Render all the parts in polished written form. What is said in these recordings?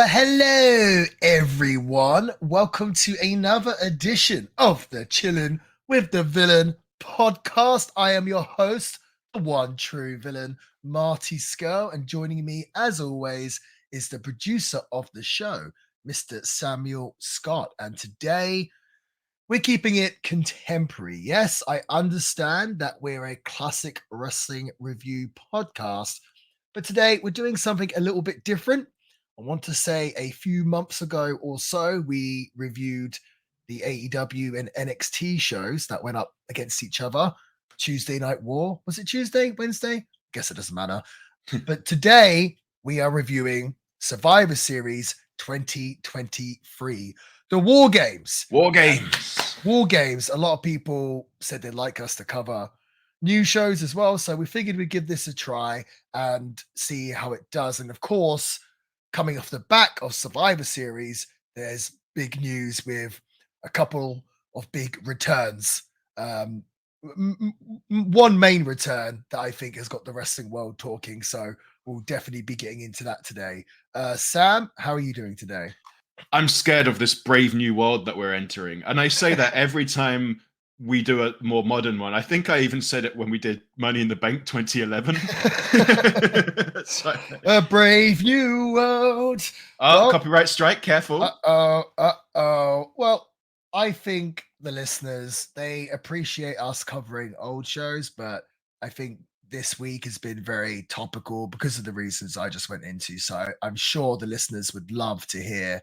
Well, hello, everyone. Welcome to another edition of the Chillin with the Villain podcast. I am your host, the one true villain, Marty Skirl, and joining me, as always, is the producer of the show, Mr. Samuel Scott. And today, we're keeping it contemporary. Yes, I understand that we're a classic wrestling review podcast, but today we're doing something a little bit different. I want to say a few months ago or so, we reviewed the AEW and NXT shows that went up against each other. Tuesday Night War. Was it Tuesday? Wednesday? Guess it doesn't matter. But today we are reviewing Survivor Series 2023. The War Games. War Games. A lot of people said they'd like us to cover new shows as well. So we figured we'd give this a try and see how it does. And of course, coming off the back of Survivor Series, there's big news with a couple of big returns. One main return that I think has got the wrestling world talking. So we'll definitely be getting into that today. Sam, how are you doing today? I'm scared of this brave new world that we're entering. And I say that every time we do a more modern one. I think I even said it when we did Money in the Bank 2011. A brave new world. Copyright strike, careful. Well, I think the listeners, they appreciate us covering old shows, but I think this week has been very topical because of the reasons I just went into. So I'm sure the listeners would love to hear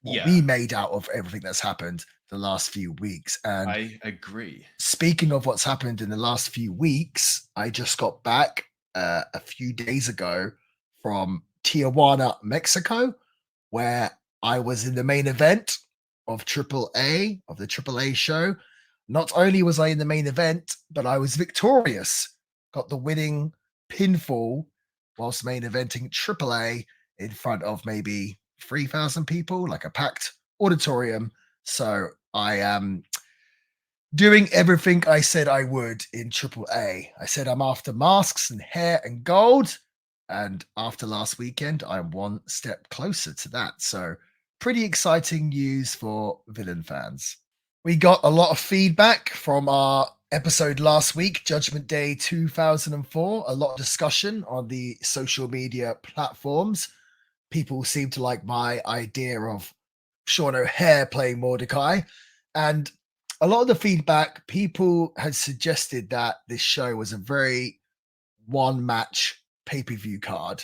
what we made out of everything that's happened the last few weeks. And I agree. Speaking of what's happened in the last few weeks, I just got back a few days ago from Tijuana, Mexico, where I was in the main event of the AAA show. Not only was I in the main event, but I was victorious. Got the winning pinfall whilst main eventing AAA in front of maybe 3,000 people, like a packed auditorium. So I am doing everything I said I would in AAA. I said I'm after masks and hair and gold. And after last weekend, I'm one step closer to that. So pretty exciting news for Villain fans. We got a lot of feedback from our episode last week, Judgment Day 2004. A lot of discussion on the social media platforms. People seem to like my idea of Sean O'Hare playing Mordecai. And a lot of the feedback, people had suggested that this show was a very one-match pay-per-view card,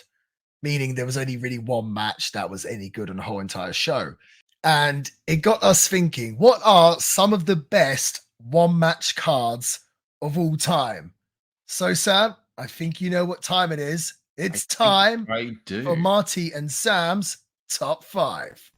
meaning there was only really one match that was any good on the whole entire show. And it got us thinking, what are some of the best one-match cards of all time? So, Sam, I think you know what time it is. It's time for Marty and Sam's Top 5.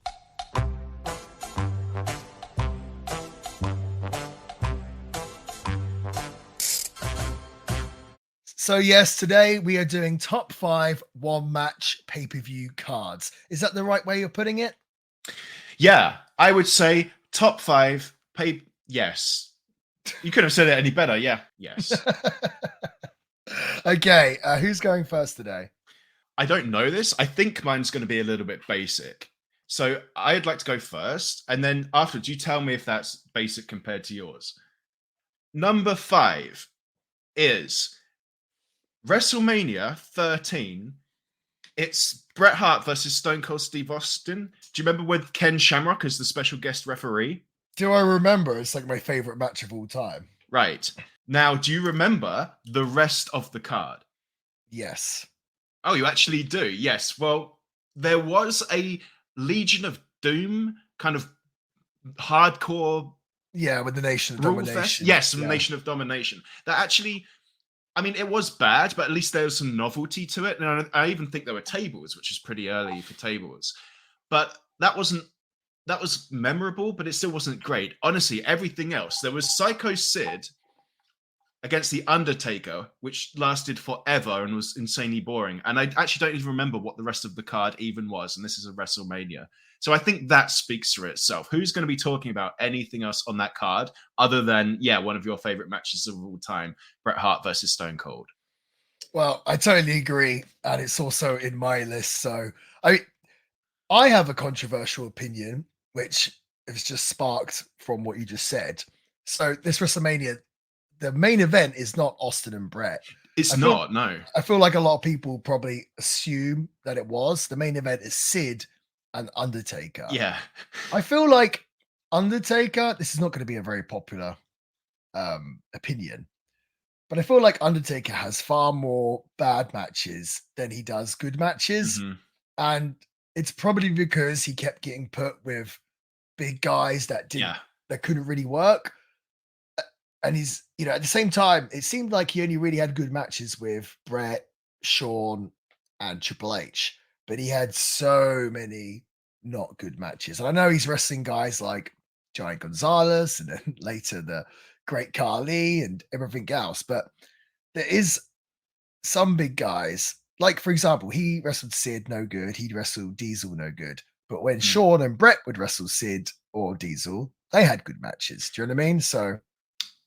So yes, today we are doing top 5 one-match pay-per-view cards. Is that the right way of putting it? Yeah, I would say top 5 yes. You couldn't have said it any better. Yeah, yes. Okay, who's going first today? I don't know this. I think mine's going to be a little bit basic. So I'd like to go first, and then afterwards you tell me if that's basic compared to yours. Number 5 is WrestleMania 13. It's Bret Hart versus Stone Cold Steve Austin. Do you remember with Ken Shamrock as the special guest referee? Do I remember? It's like my favorite match of all time. Right. Now, do you remember the rest of the card? Yes. Oh, you actually do? Yes. Well, there was a Legion of Doom kind of hardcore... Yeah, with the Nation of Domination. Fest? Yes, the Nation of Domination. That actually... I mean, it was bad, but at least there was some novelty to it. And I even think there were tables, which is pretty early for tables. But that was memorable, but it still wasn't great. Honestly, everything else. There was Psycho Sid against The Undertaker, which lasted forever and was insanely boring. And I actually don't even remember what the rest of the card even was. And this is a WrestleMania. So I think that speaks for itself. Who's going to be talking about anything else on that card other than, one of your favorite matches of all time, Bret Hart versus Stone Cold? Well, I totally agree. And it's also in my list. So I have a controversial opinion, which is just sparked from what you just said. So this WrestleMania, the main event is not Austin and Brett. It's I feel, not, no. I feel like a lot of people probably assume that it was. The main event is Sid and Undertaker. Yeah. I feel like Undertaker, this is not going to be a very popular opinion, but I feel like Undertaker has far more bad matches than he does good matches. Mhm. And it's probably because he kept getting put with big guys that Yeah. couldn't really work. And he's, at the same time, it seemed like he only really had good matches with Brett, Shawn, and Triple H, but he had so many not good matches. And I know he's wrestling guys like Giant Gonzalez and then later the Great Khali and everything else, but there is some big guys, like for example, he wrestled Sid, no good. He'd wrestle Diesel, no good. But when Shawn and Brett would wrestle Sid or Diesel, they had good matches. Do you know what I mean? So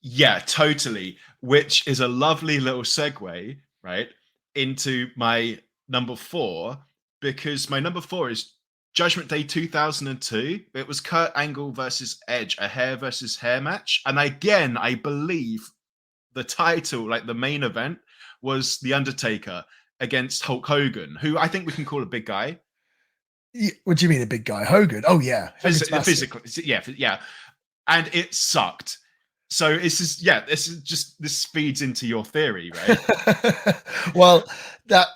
yeah, totally. Which is a lovely little segue, right, into my number 4, because my number 4 is Judgment Day 2002. It was Kurt Angle versus Edge, a hair versus hair match. And again, I believe the title, like the main event, was The Undertaker against Hulk Hogan, who I think we can call a big guy. What do you mean a big guy? Hogan? Oh yeah, physically, yeah. And it sucked. So this feeds into your theory, right? Well, that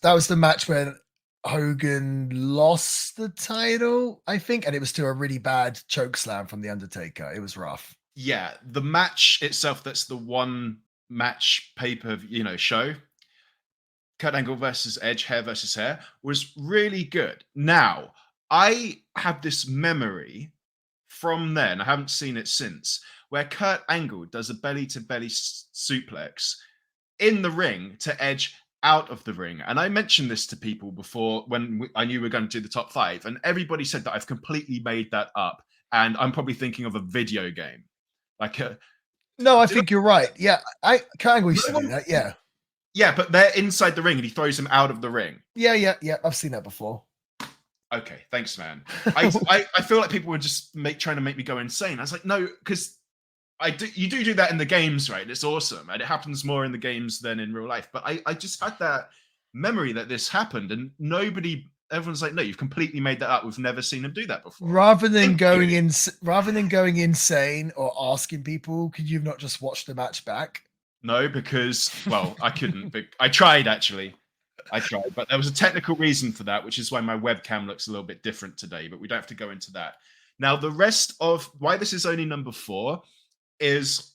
was the match when Hogan lost the title, I think, and it was to a really bad choke slam from the Undertaker. It was rough. Yeah, the match itself, that's the one match paper, show. Kurt Angle versus Edge, hair versus hair, was really good. Now, I have this memory from then, I haven't seen it since, where Kurt Angle does a belly-to-belly suplex in the ring to Edge out of the ring. And I mentioned this to people before when I knew we were going to do the top 5, and everybody said that I've completely made that up, and I'm probably thinking of a video game. No, I think you're right. Yeah, Kurt Angle used to do that, yeah. Yeah, but they're inside the ring and he throws him out of the ring. Yeah. I've seen that before. Okay, thanks, man. I feel like people were just trying to make me go insane. I was like, no, because you do that in the games, right? It's awesome, and it happens more in the games than in real life. But I just had that memory that this happened, and everyone's like, no, you've completely made that up. We've never seen him do that before. Rather than going insane or asking people, could you not just watch the match back? No, because, well, I couldn't. I tried, actually. But there was a technical reason for that, which is why my webcam looks a little bit different today, but we don't have to go into that. Now, the rest of why this is only number 4 is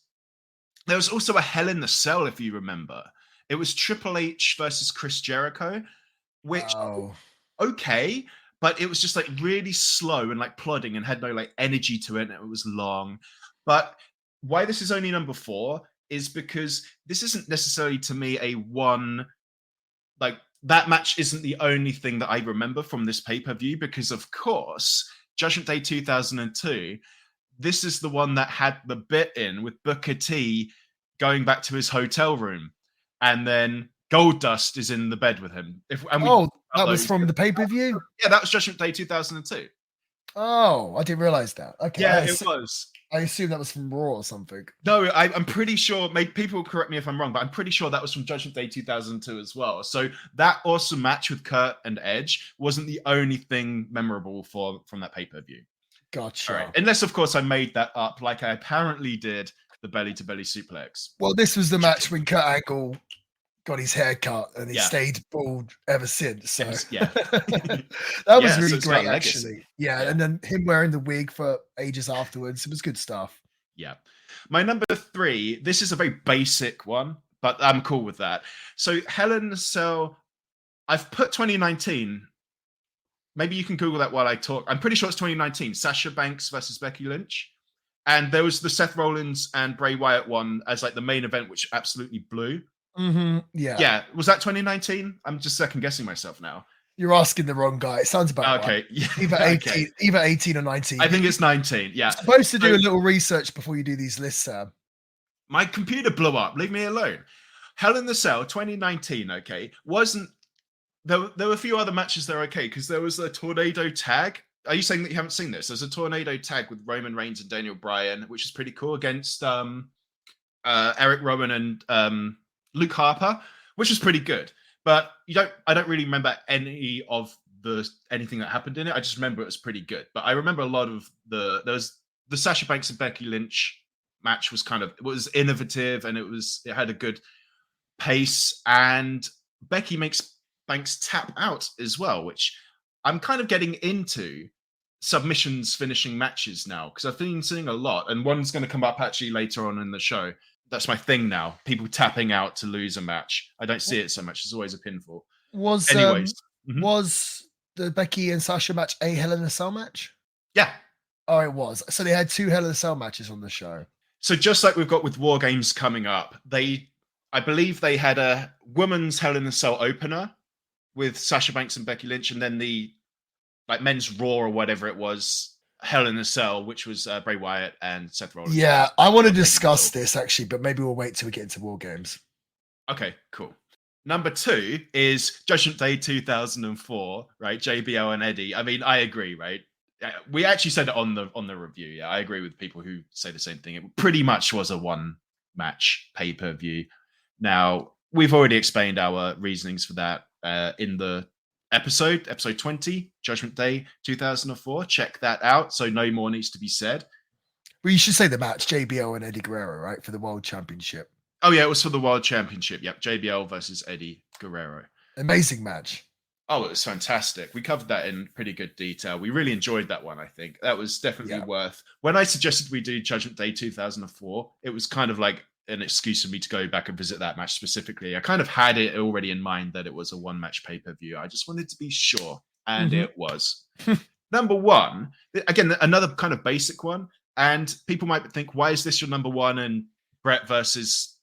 there was also a Hell in the Cell, if you remember. It was Triple H versus Chris Jericho, which, okay, but it was just like really slow and like plodding and had no like energy to it, and it was long. But why this is only number 4 is because this isn't necessarily to me that match isn't the only thing that I remember from this pay-per-view, because of course, Judgment Day 2002, this is the one that had the bit in with Booker T going back to his hotel room, and then Goldust is in the bed with him. That was from the pay-per-view? Yeah, that was Judgment Day 2002. Oh, I didn't realize that. Okay. Yeah, it was. I assume that was from Raw or something. No, I'm pretty sure, people correct me if I'm wrong, but I'm pretty sure that was from Judgment Day 2002 as well. So that awesome match with Kurt and Edge wasn't the only thing memorable from that pay-per-view. Gotcha. All right. Unless, of course, I made that up like I apparently did the belly-to-belly suplex. Well, this was the match when Kurt Angle got his hair cut and he stayed bald ever since. So that was really great, actually. Yeah, and then him wearing the wig for ages afterwards. It was good stuff. Yeah. My number 3, this is a very basic one, but I'm cool with that. So Hell in a Cell, I've put 2019. Maybe you can Google that while I talk. I'm pretty sure it's 2019. Sasha Banks versus Becky Lynch. And there was the Seth Rollins and Bray Wyatt one as like the main event, which absolutely blew. Mm-hmm. Yeah. Yeah. Was that 2019? I'm just second guessing myself now. You're asking the wrong guy. It sounds about right. Either 18 or 19. I think it's 19. Yeah. You're supposed to do a little research before you do these lists, Sam. My computer blew up. Leave me alone. Hell in the Cell 2019, okay, wasn't there were a few other matches that are okay because there was a tornado tag. Are you saying that you haven't seen this? There's a tornado tag with Roman Reigns and Daniel Bryan, which is pretty cool against Eric Rowan and Luke Harper, which is pretty good. But I don't really remember anything that happened in it. I just remember it was pretty good. But I remember a lot of there was the Sasha Banks and Becky Lynch match it was innovative and it had a good pace, and Becky makes Banks tap out as well, which I'm kind of getting into submissions finishing matches now because I've been seeing a lot, and one's going to come up actually later on in the show. That's my thing now. People tapping out to lose a match. I don't see it so much. It's always a pinfall. Was the Becky and Sasha match a Hell in a Cell match? Yeah. Oh, it was. So they had 2 Hell in a Cell matches on the show. So just like we've got with WarGames coming up, I believe they had a women's Hell in a Cell opener with Sasha Banks and Becky Lynch, and then the men's Raw or whatever it was, Hell in a Cell, which was Bray Wyatt and Seth Rollins. Yeah, I want to discuss this actually, but maybe we'll wait till we get into WarGames. Okay, cool. Number 2 is Judgment Day 2004, right? JBL and Eddie. I mean, I agree, right? We actually said it on the review. Yeah, I agree with people who say the same thing. It pretty much was a one match pay-per-view. Now, we've already explained our reasonings for that in the episode 20, Judgment Day 2004. Check that out. So no more needs to be said. Well, you should say the match, JBL and Eddie Guerrero, right? For the World Championship. Oh, yeah, it was for the World Championship. Yep, JBL versus Eddie Guerrero. Amazing match. Oh, it was fantastic. We covered that in pretty good detail. We really enjoyed that one, I think. That was definitely worth. When I suggested we do Judgment Day 2004, it was kind of like an excuse for me to go back and visit that match specifically. I kind of had it already in mind that it was a one-match pay-per-view. I just wanted to be sure, and it was. Number 1, again, another kind of basic one, and people might think, why is this your number 1 and Brett versus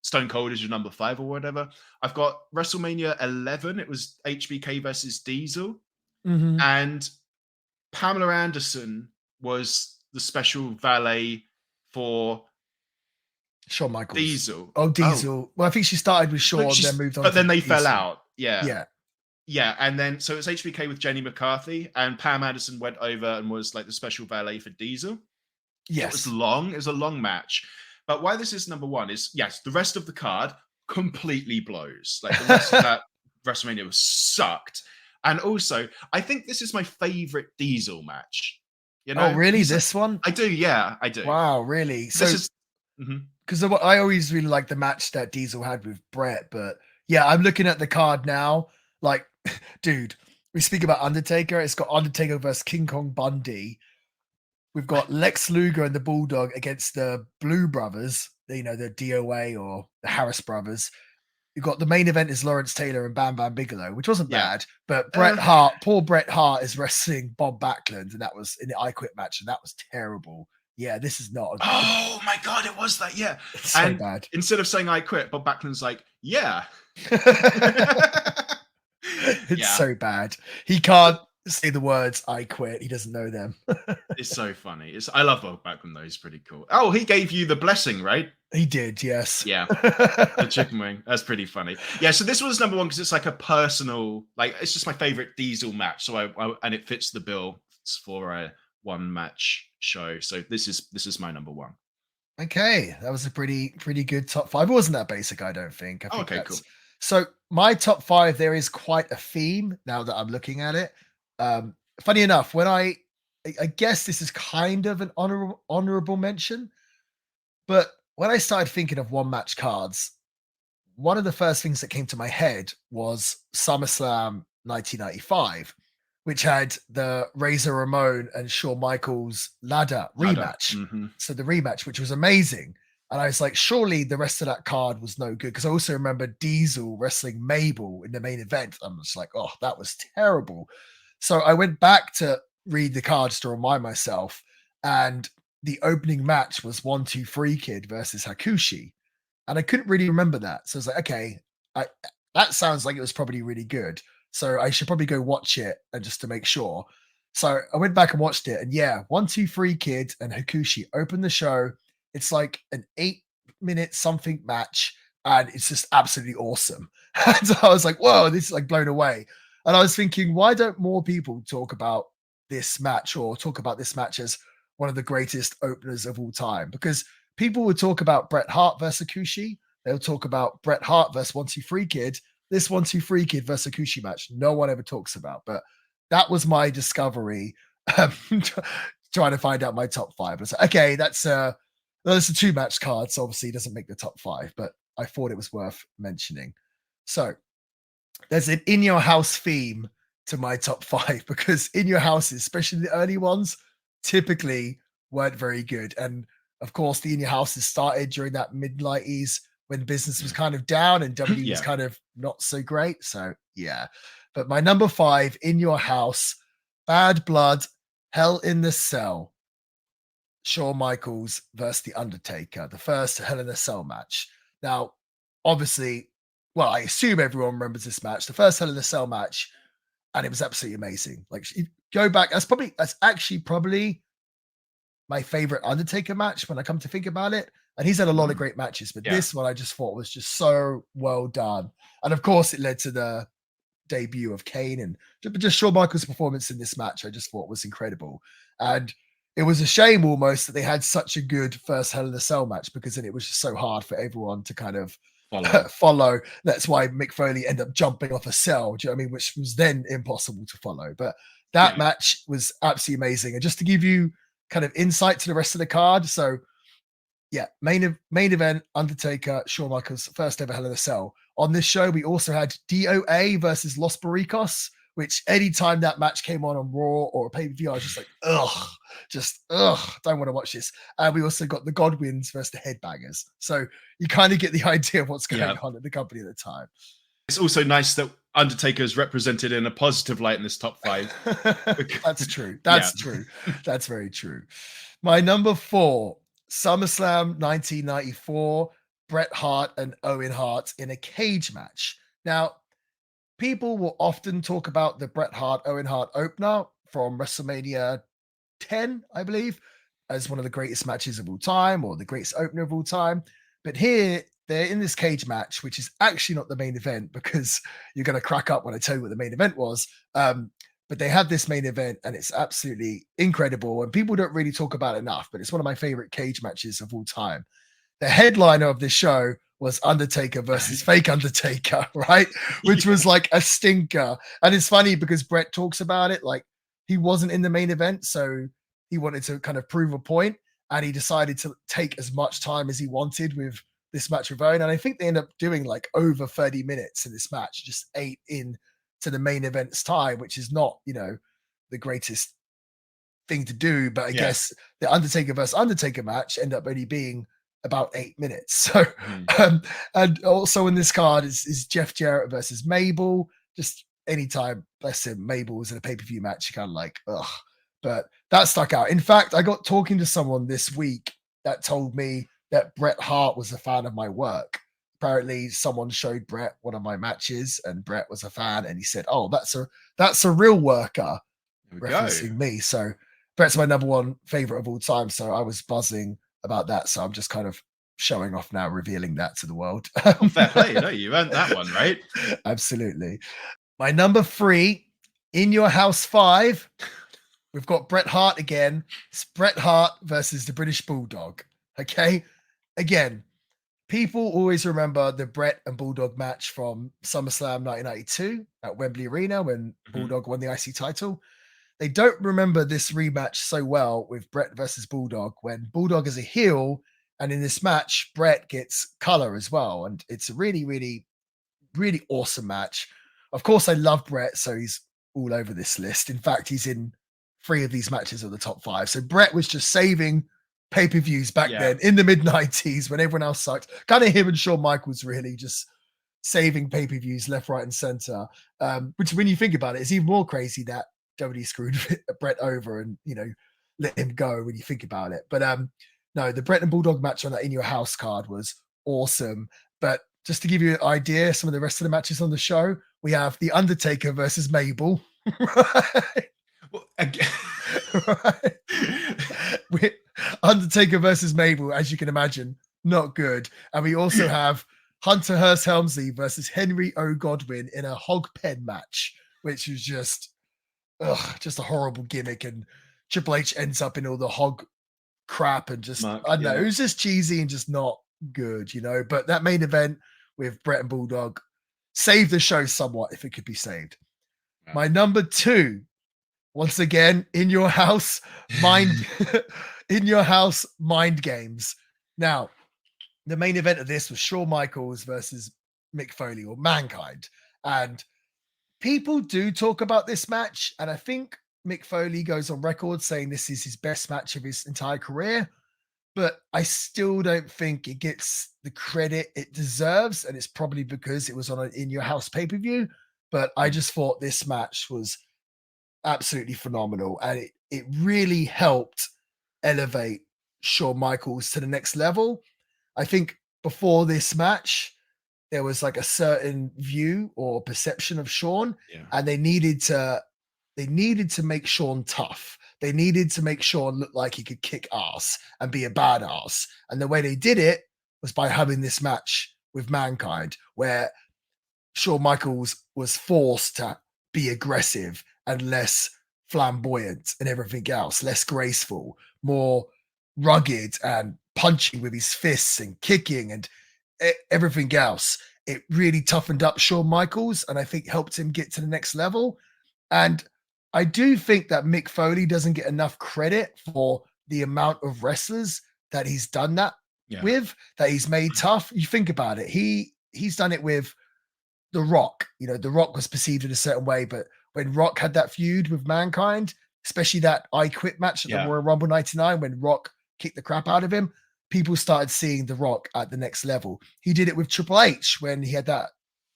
Stone Cold is your number 5 or whatever? I've got WrestleMania 11. It was HBK versus Diesel. And Pamela Anderson was the special valet for Shawn Michaels. Diesel. Oh, Diesel. Well, I think she started with Shawn, then moved on. But then they Diesel. fell out. Yeah. Yeah. Yeah. And then, so it's HBK with Jenny McCarthy, and Pam Anderson went over and was like the special valet for Diesel. Yes. It was long. It was a long match. But why this is number 1 is, yes, the rest of the card completely blows. Like the rest of that WrestleMania was sucked. And also, I think this is my favorite Diesel match. You know? Oh, really? This one? I do. Yeah, I do. Wow, really? So, because I always really like the match that Diesel had with Brett, but yeah, I'm looking at the card now. Like, dude, we speak about Undertaker. It's got Undertaker versus King Kong Bundy. We've got Lex Luger and the Bulldog against the Blue Brothers, the DOA or the Harris Brothers. You've got the main event is Lawrence Taylor and Bam Bam Bigelow, which wasn't bad, but Bret Hart, poor Bret Hart is wrestling Bob Backlund, and that was in the I Quit match, and that was terrible. Yeah, this is not. Oh my God, it was that. Yeah. It's so bad. Instead of saying I quit, Bob Backlund's like, yeah. It's so bad. He can't say the words I quit. He doesn't know them. It's so funny. I love Bob Backlund though. He's pretty cool. Oh, he gave you the blessing, right? He did, yes. Yeah. The chicken wing. That's pretty funny. Yeah, so this was number 1 because it's like a personal, like it's just my favorite Diesel match. So and it fits the bill for a one match show. So this is my number 1. Okay, that was a pretty good top 5. It wasn't that basic, I don't think. Okay, cool. So my top 5, there is quite a theme now that I'm looking at it. Funny enough, when I guess this is kind of an honorable mention, but when I started thinking of one match cards, one of the first things that came to my head was SummerSlam 1995, which had the Razor Ramon and Shawn Michaels ladder rematch. So the rematch, which was amazing. And I was like, surely the rest of that card was no good. Because I also remember Diesel wrestling Mabel in the main event. I'm just like, oh, that was terrible. So I went back to read the cards to remind myself. And the opening match was 1-2-3 Kid versus Hakushi. And I couldn't really remember that. So I was like, okay, that sounds like it was probably really good. So I should probably go watch it and just to make sure. So I went back and watched it. And yeah, 1-2-3 Kid and Hakushi opened the show. It's like an 8-minute something match. and it's just absolutely awesome. And so I was like, whoa, this is like blown away. And I was thinking, why don't more people talk about this match or talk about this match as one of the greatest openers of all time? Because people would talk about Bret Hart versus Akushi. They'll talk about Bret Hart versus 1-2-3 Kid. This 1-2-3 Kid versus Akushi match, no one ever talks about. But that was my discovery, trying to find out my top five. I was like, okay, that's a 2-match card, so obviously it doesn't make the top five, but I thought it was worth mentioning. So there's an in your house theme to my top five, because in your houses, especially the early ones, typically weren't very good. And of course, the in your houses started during that mid-90s when business was kind of down and W was kind of not so great. So yeah. But my number 5, in your house, Bad Blood, Hell in the Cell, Shawn Michaels versus The Undertaker, the first Hell in a Cell match. Now, obviously, well, I assume everyone remembers this match, the first Hell in a Cell match, and it was absolutely amazing. Like, go back, that's actually probably my favorite Undertaker match when I come to think about it. And he's had a lot of great matches, but this one I just thought was just so well done. And of course, it led to the debut of Kane, and just Shawn Michaels' performance in this match I just thought was incredible. And it was a shame almost that they had such a good first Hell in a Cell match, because then it was just so hard for everyone to kind of follow. That's why Mick Foley ended up jumping off a cell, do you know what I mean? Which was then impossible to follow. But that match was absolutely amazing. And just to give you kind of insight to the rest of the card, so yeah, main event, Undertaker, Shawn Michaels, first ever Hell in a Cell. On this show, we also had DOA versus Los Barricos, which anytime that match came on Raw or a pay-per-view, I was just like, don't want to watch this. And we also got the Godwins versus the Headbangers. So you kind of get the idea of what's going on at the company at the time. It's also nice that Undertaker is represented in a positive light in this top 5. That's true. That's true. That's very true. My number 4, SummerSlam 1994, Bret Hart and Owen Hart in a cage match. Now, people will often talk about the Bret Hart, Owen Hart opener from WrestleMania 10, I believe, as one of the greatest matches of all time, or the greatest opener of all time. But here, they're in this cage match, which is actually not the main event, because you're going to crack up when I tell you what the main event was. But they have this main event, and it's absolutely incredible. And people don't really talk about it enough, but it's one of my favorite cage matches of all time. The headliner of this show was Undertaker versus fake Undertaker, right? Which was like a stinker. And it's funny because Bret talks about it like he wasn't in the main event, so he wanted to kind of prove a point, and he decided to take as much time as he wanted with this match with Owen. And I think they end up doing like over 30 minutes in this match, just 8 in to the main event's time, which is not, the greatest thing to do. But I guess the Undertaker versus Undertaker match ended up only being about 8 minutes. So, and also in this card is Jeff Jarrett versus Mabel. Just anytime, bless him, Mabel was in a pay-per-view match, you kind of like, ugh. But that stuck out. In fact, I got talking to someone this week that told me that Bret Hart was a fan of my work. Apparently, someone showed Bret one of my matches, and Bret was a fan, and he said, "Oh, that's a real worker," referencing me. So Bret's my number 1 favorite of all time. So I was buzzing about that. So I'm just kind of showing off now, revealing that to the world. Fair play, you earned that one, right? Absolutely. My number 3, in your house 5, we've got Bret Hart again. It's Bret Hart versus the British Bulldog. Okay. Again, people always remember the Bret and Bulldog match from SummerSlam 1992 at Wembley Arena when Bulldog won the IC title. They don't remember this rematch so well with Bret versus Bulldog, when Bulldog is a heel, and in this match, Bret gets color as well. And it's a really, really, really awesome match. Of course, I love Bret, so he's all over this list. In fact, he's in 3 of these matches of the top 5. So Bret was just saving pay-per-views back then in the mid-90s when everyone else sucked. Kind of him and Shawn Michaels really just saving pay-per-views left, right, and center. Which, when you think about it, is even more crazy that WWE screwed Bret over and, let him go when you think about it. But no, the Bret and Bulldog match on that In Your House card was awesome. But just to give you an idea, some of the rest of the matches on the show, we have The Undertaker versus Mabel. Right? Well, again. Undertaker versus Mabel, as you can imagine, not good. And we also have Hunter Hearst Helmsley versus Henry O. Godwin in a hog pen match, which was just a horrible gimmick. And Triple H ends up in all the hog crap and just, I don't know, it was just cheesy and just not good, But that main event with Brett and Bulldog saved the show somewhat, if it could be saved. Yeah. My number 2, once again, in your house, mind games. Now, the main event of this was Shawn Michaels versus Mick Foley, or Mankind. And people do talk about this match, and I think Mick Foley goes on record saying this is his best match of his entire career, but I still don't think it gets the credit it deserves, and it's probably because it was on an in-your-house pay-per-view, but I just thought this match was absolutely phenomenal, and it really helped elevate Shawn Michaels to the next level. I think before this match, there was like a certain view or perception of Shawn, and they needed to make Shawn tough. They needed to make Shawn look like he could kick ass and be a badass. And the way they did it was by having this match with Mankind, where Shawn Michaels was forced to be aggressive and less flamboyant and everything else, less graceful, more rugged and punching with his fists and kicking and everything else. It really toughened up Shawn Michaels, and I think helped him get to the next level. And I do think that Mick Foley doesn't get enough credit for the amount of wrestlers that he's done that with, that he's made tough. You think about it. He's done it with The Rock. The Rock was perceived in a certain way, but when Rock had that feud with Mankind, especially that I Quit match at the Royal Rumble 99, when Rock kicked the crap out of him, people started seeing The Rock at the next level. He did it with Triple H when he had that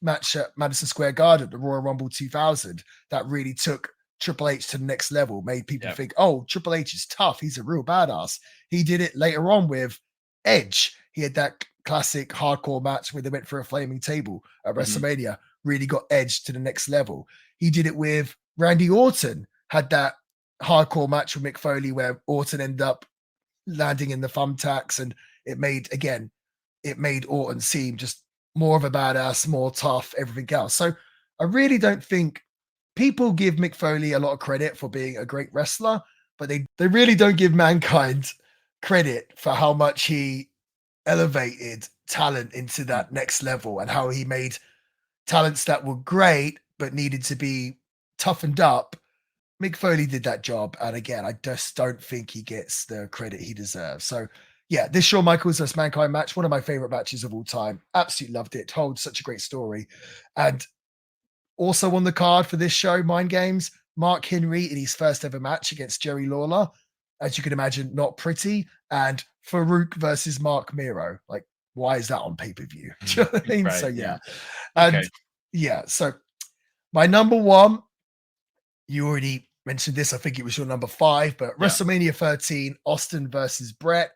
match at Madison Square Garden at the Royal Rumble 2000 that really took Triple H to the next level, made people think, oh, Triple H is tough. He's a real badass. He did it later on with Edge. He had that classic hardcore match where they went for a flaming table at WrestleMania, really got Edge to the next level. He did it with Randy Orton, had that hardcore match with Mick Foley where Orton ended up landing in the thumbtacks, and it made Orton seem just more of a badass, more tough, everything else. So I really don't think people give Mick Foley a lot of credit for being a great wrestler, but they really don't give Mankind credit for how much he elevated talent into that next level and how he made talents that were great but needed to be toughened up. Mick Foley did that job, and again, I just don't think he gets the credit he deserves. So yeah, this Shawn Michaels vs. Mankind match, one of my favorite matches of all time. Absolutely loved it. Told such a great story. And also on the card for this show, Mind Games, Mark Henry in his first ever match against Jerry Lawler. As you can imagine, not pretty. And Farouk versus Mark Miro. Like, why is that on pay-per-view? Do you know what I mean? Right, so yeah. And so my number 1, you already mentioned this. I think it was your number 5, but WrestleMania 13, Austin versus Brett.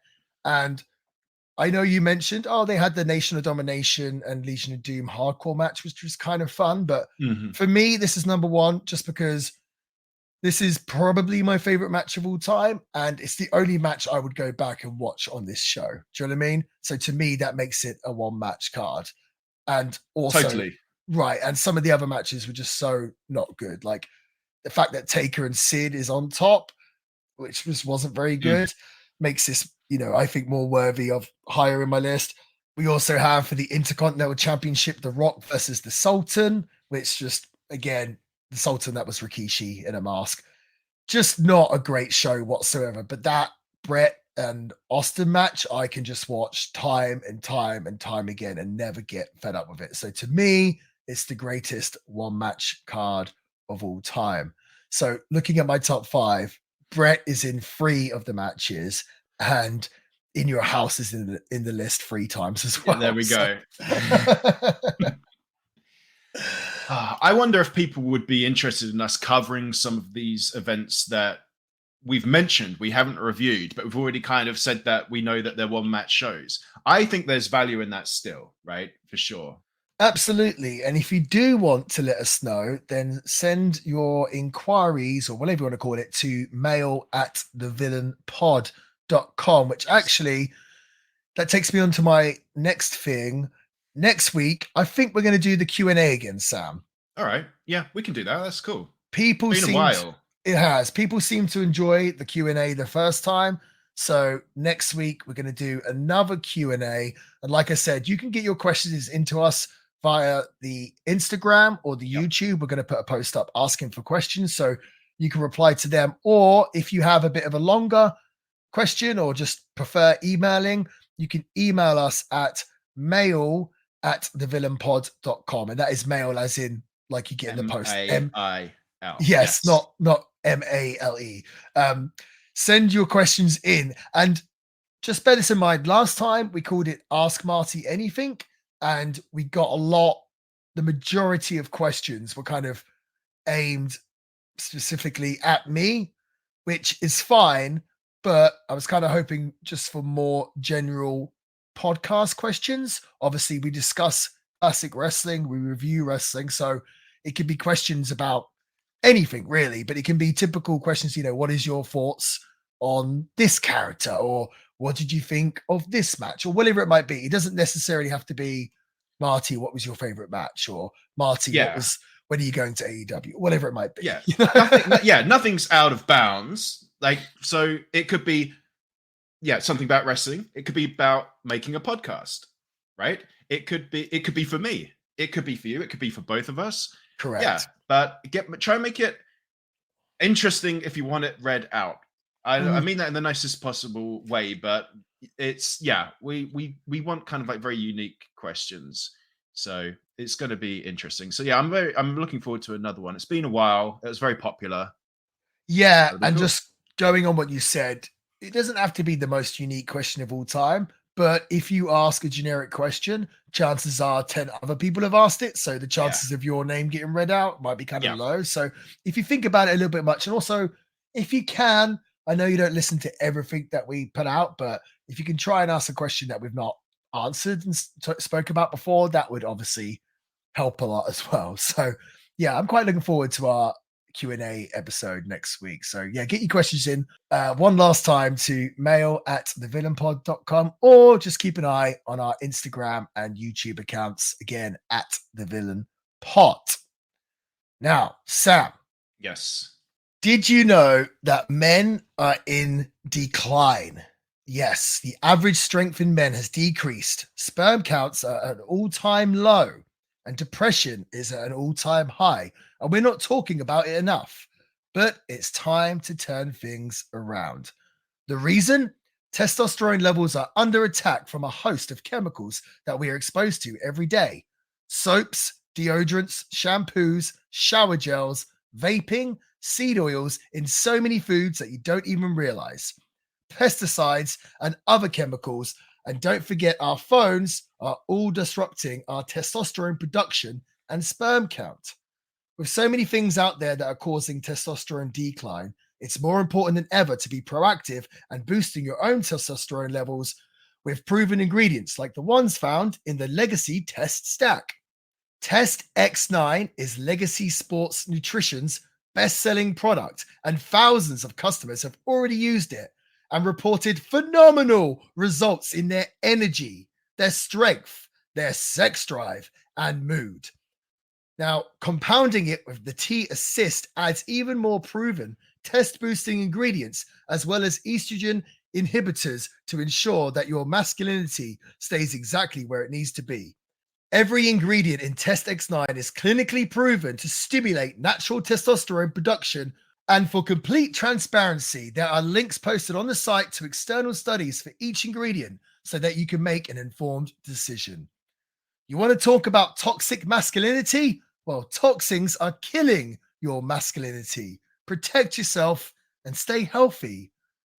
And I know you mentioned, they had the Nation of Domination and Legion of Doom hardcore match, which was kind of fun. But for me, this is number 1, just because this is probably my favorite match of all time. And it's the only match I would go back and watch on this show. Do you know what I mean? So to me, that makes it a 1-match card. And also, totally. Right. And some of the other matches were just so not good. Like the fact that Taker and Sid is on top, which wasn't very good, makes this, I think more worthy of higher in my list. We also have for the Intercontinental Championship, The Rock versus the Sultan, which just, again, the Sultan, that was Rikishi in a mask. Just not a great show whatsoever. But that Brett and Austin match, I can just watch time and time and time again and never get fed up with it. So to me, it's the greatest 1-match card of all time. So looking at my top 5, Brett is in 3 of the matches, and In Your House is in the list 3 times as well. There we go. I wonder if people would be interested in us covering some of these events that we've mentioned, we haven't reviewed, but we've already kind of said that we know that they're 1-match shows. I think there's value in that still, right? For sure. Absolutely. And if you do want to let us know, then send your inquiries, or whatever you want to call it, to mail@thevillainpod.com, which actually, that takes me on to my next thing. Next week, I think we're going to do the Q&A again, Sam. All right. Yeah, we can do that. That's cool. People Been a seem while. people seem to enjoy the Q&A the first time. So next week we're going to do another Q&A, and like I said, you can get your questions into us via the Instagram or the Yep. YouTube. We're going to put a post up asking for questions, so you can reply to them. Or if you have a bit of a longer question or just prefer emailing, you can email us at mail@thevillainpod.com, and that is mail as in like you get in the post. MAIL. Yes, not MALE. Send your questions in, and just bear this in mind. Last time we called it Ask Marty Anything, and we got a lot. The majority of questions were kind of aimed specifically at me, which is fine. But I was kind of hoping just for more general podcast questions. Obviously, we discuss classic wrestling, we review wrestling, so it could be questions about anything really, but it can be typical questions. What is your thoughts on this character, or what did you think of this match, or whatever it might be. It doesn't necessarily have to be Marty, what was your favorite match, or Marty, when are you going to AEW, whatever it might be. Yeah. Nothing's out of bounds. Like, so it could be, something about wrestling. It could be about making a podcast, right? It could be for me. It could be for you. It could be for both of us. Correct. Yeah, but try and make it interesting if you want it read out. I mean that in the nicest possible way, but it's we want kind of like very unique questions, so it's going to be interesting. So I'm looking forward to another one. It's been a while. It was very popular. Yeah, and cool. Just going on what you said, it doesn't have to be the most unique question of all time, but if you ask a generic question, chances are 10 other people have asked it, so the chances of your name getting read out might be kind of low. So if you think about it a little bit much, and also if you can, I know you don't listen to everything that we put out, but if you can try and ask a question that we've not answered and spoke about before, that would obviously help a lot as well. So yeah, I'm quite looking forward to our Q&A episode next week. So yeah, get your questions in one last time to mail@thevillainpod.com, or just keep an eye on our Instagram and YouTube accounts, again at The Villain Pod. Now, Sam. Yes. Did you know that men are in decline? Yes, the average strength in men has decreased. Sperm counts are at an all-time low, and depression is at an all-time high. And we're not talking about it enough, but it's time to turn things around. The reason? Testosterone levels are under attack from a host of chemicals that we are exposed to every day. Soaps, deodorants, shampoos, shower gels, vaping, seed oils in so many foods that you don't even realize. Pesticides and other chemicals. And don't forget, our phones are all disrupting our testosterone production and sperm count. With so many things out there that are causing testosterone decline, it's more important than ever to be proactive and boosting your own testosterone levels with proven ingredients like the ones found in the Legacy Test Stack. Test X9 is Legacy Sports Nutrition's best-selling product, and thousands of customers have already used it and reported phenomenal results in their energy, their strength, their sex drive, and mood. Now, compounding it with the T-Assist adds even more proven test-boosting ingredients, as well as estrogen inhibitors, to ensure that your masculinity stays exactly where it needs to be. Every ingredient in Test X9 is clinically proven to stimulate natural testosterone production. And for complete transparency, there are links posted on the site to external studies for each ingredient so that you can make an informed decision. You want to talk about toxic masculinity? Well, toxins are killing your masculinity. Protect yourself and stay healthy.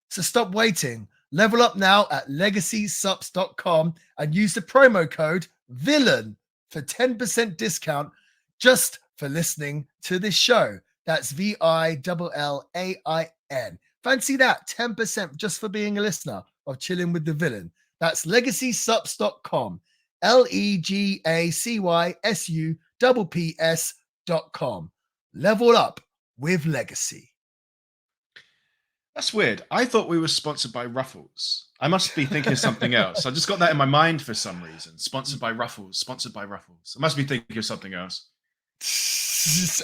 So stop waiting. Level up now at legacysups.com and use the promo code VILLAIN for 10% discount just for listening to this show. That's VILLAIN. Fancy that, 10% just for being a listener of Chillin With The Villain. That's legacysups.com. LEGACYSUPPS.com. Level up with Legacy. That's weird. I thought we were sponsored by Ruffles. I must be thinking of something else. I just got that in my mind for some reason. Sponsored by Ruffles. Sponsored by Ruffles. I must be thinking of something else.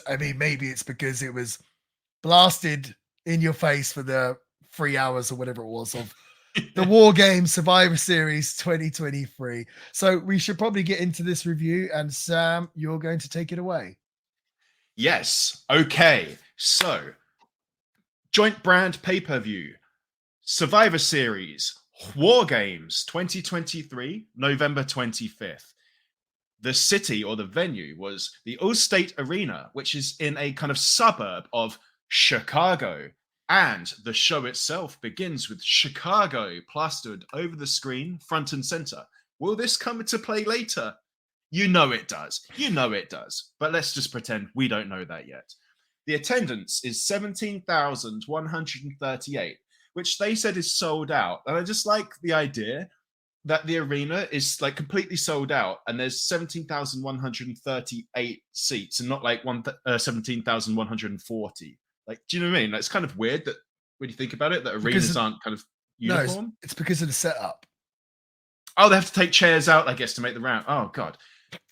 I mean, maybe it's because it was blasted in your face for the 3 hours or whatever it was of the WarGames Survivor Series 2023. So we should probably get into this review, and Sam, you're going to take it away. Yes. Okay. So, joint brand pay-per-view, Survivor Series, WarGames 2023, November 25th. The city or the venue was the Allstate Arena, which is in a kind of suburb of Chicago. And the show itself begins with Chicago plastered over the screen, front and center. Will this come into play later? You know it does. You know it does. But let's just pretend we don't know that yet. The attendance is 17,138, which they said is sold out. And I just like the idea that the arena is like completely sold out and there's 17,138 seats and not like 17,140. Like, do you know what I mean? Like, it's kind of weird that when you think about it, that arenas aren't kind of uniform. No, it's because of the setup. Oh, they have to take chairs out, I guess, to make the round. Oh God.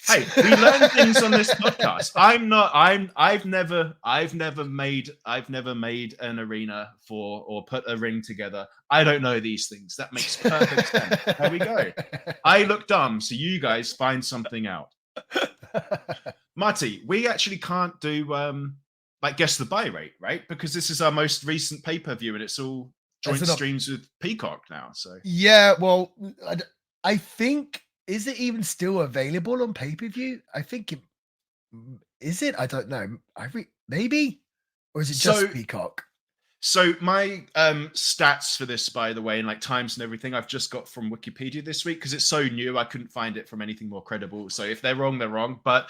Hey, we learn things on this podcast. I've never made an arena for or put a ring together. I don't know these things. That makes perfect sense. There we go. I look dumb, so you guys find something out. Marty, we actually can't do like guess the buy rate, right? Because this is our most recent pay-per-view and it's all joint streams with Peacock now. So yeah, well, I think, is it even still available on pay-per-view? I think it is. It? I don't know. Maybe, or is it just Peacock? So my stats for this, by the way, and like times and everything, I've just got from Wikipedia this week because it's so new. I couldn't find it from anything more credible. So if they're wrong, they're wrong. But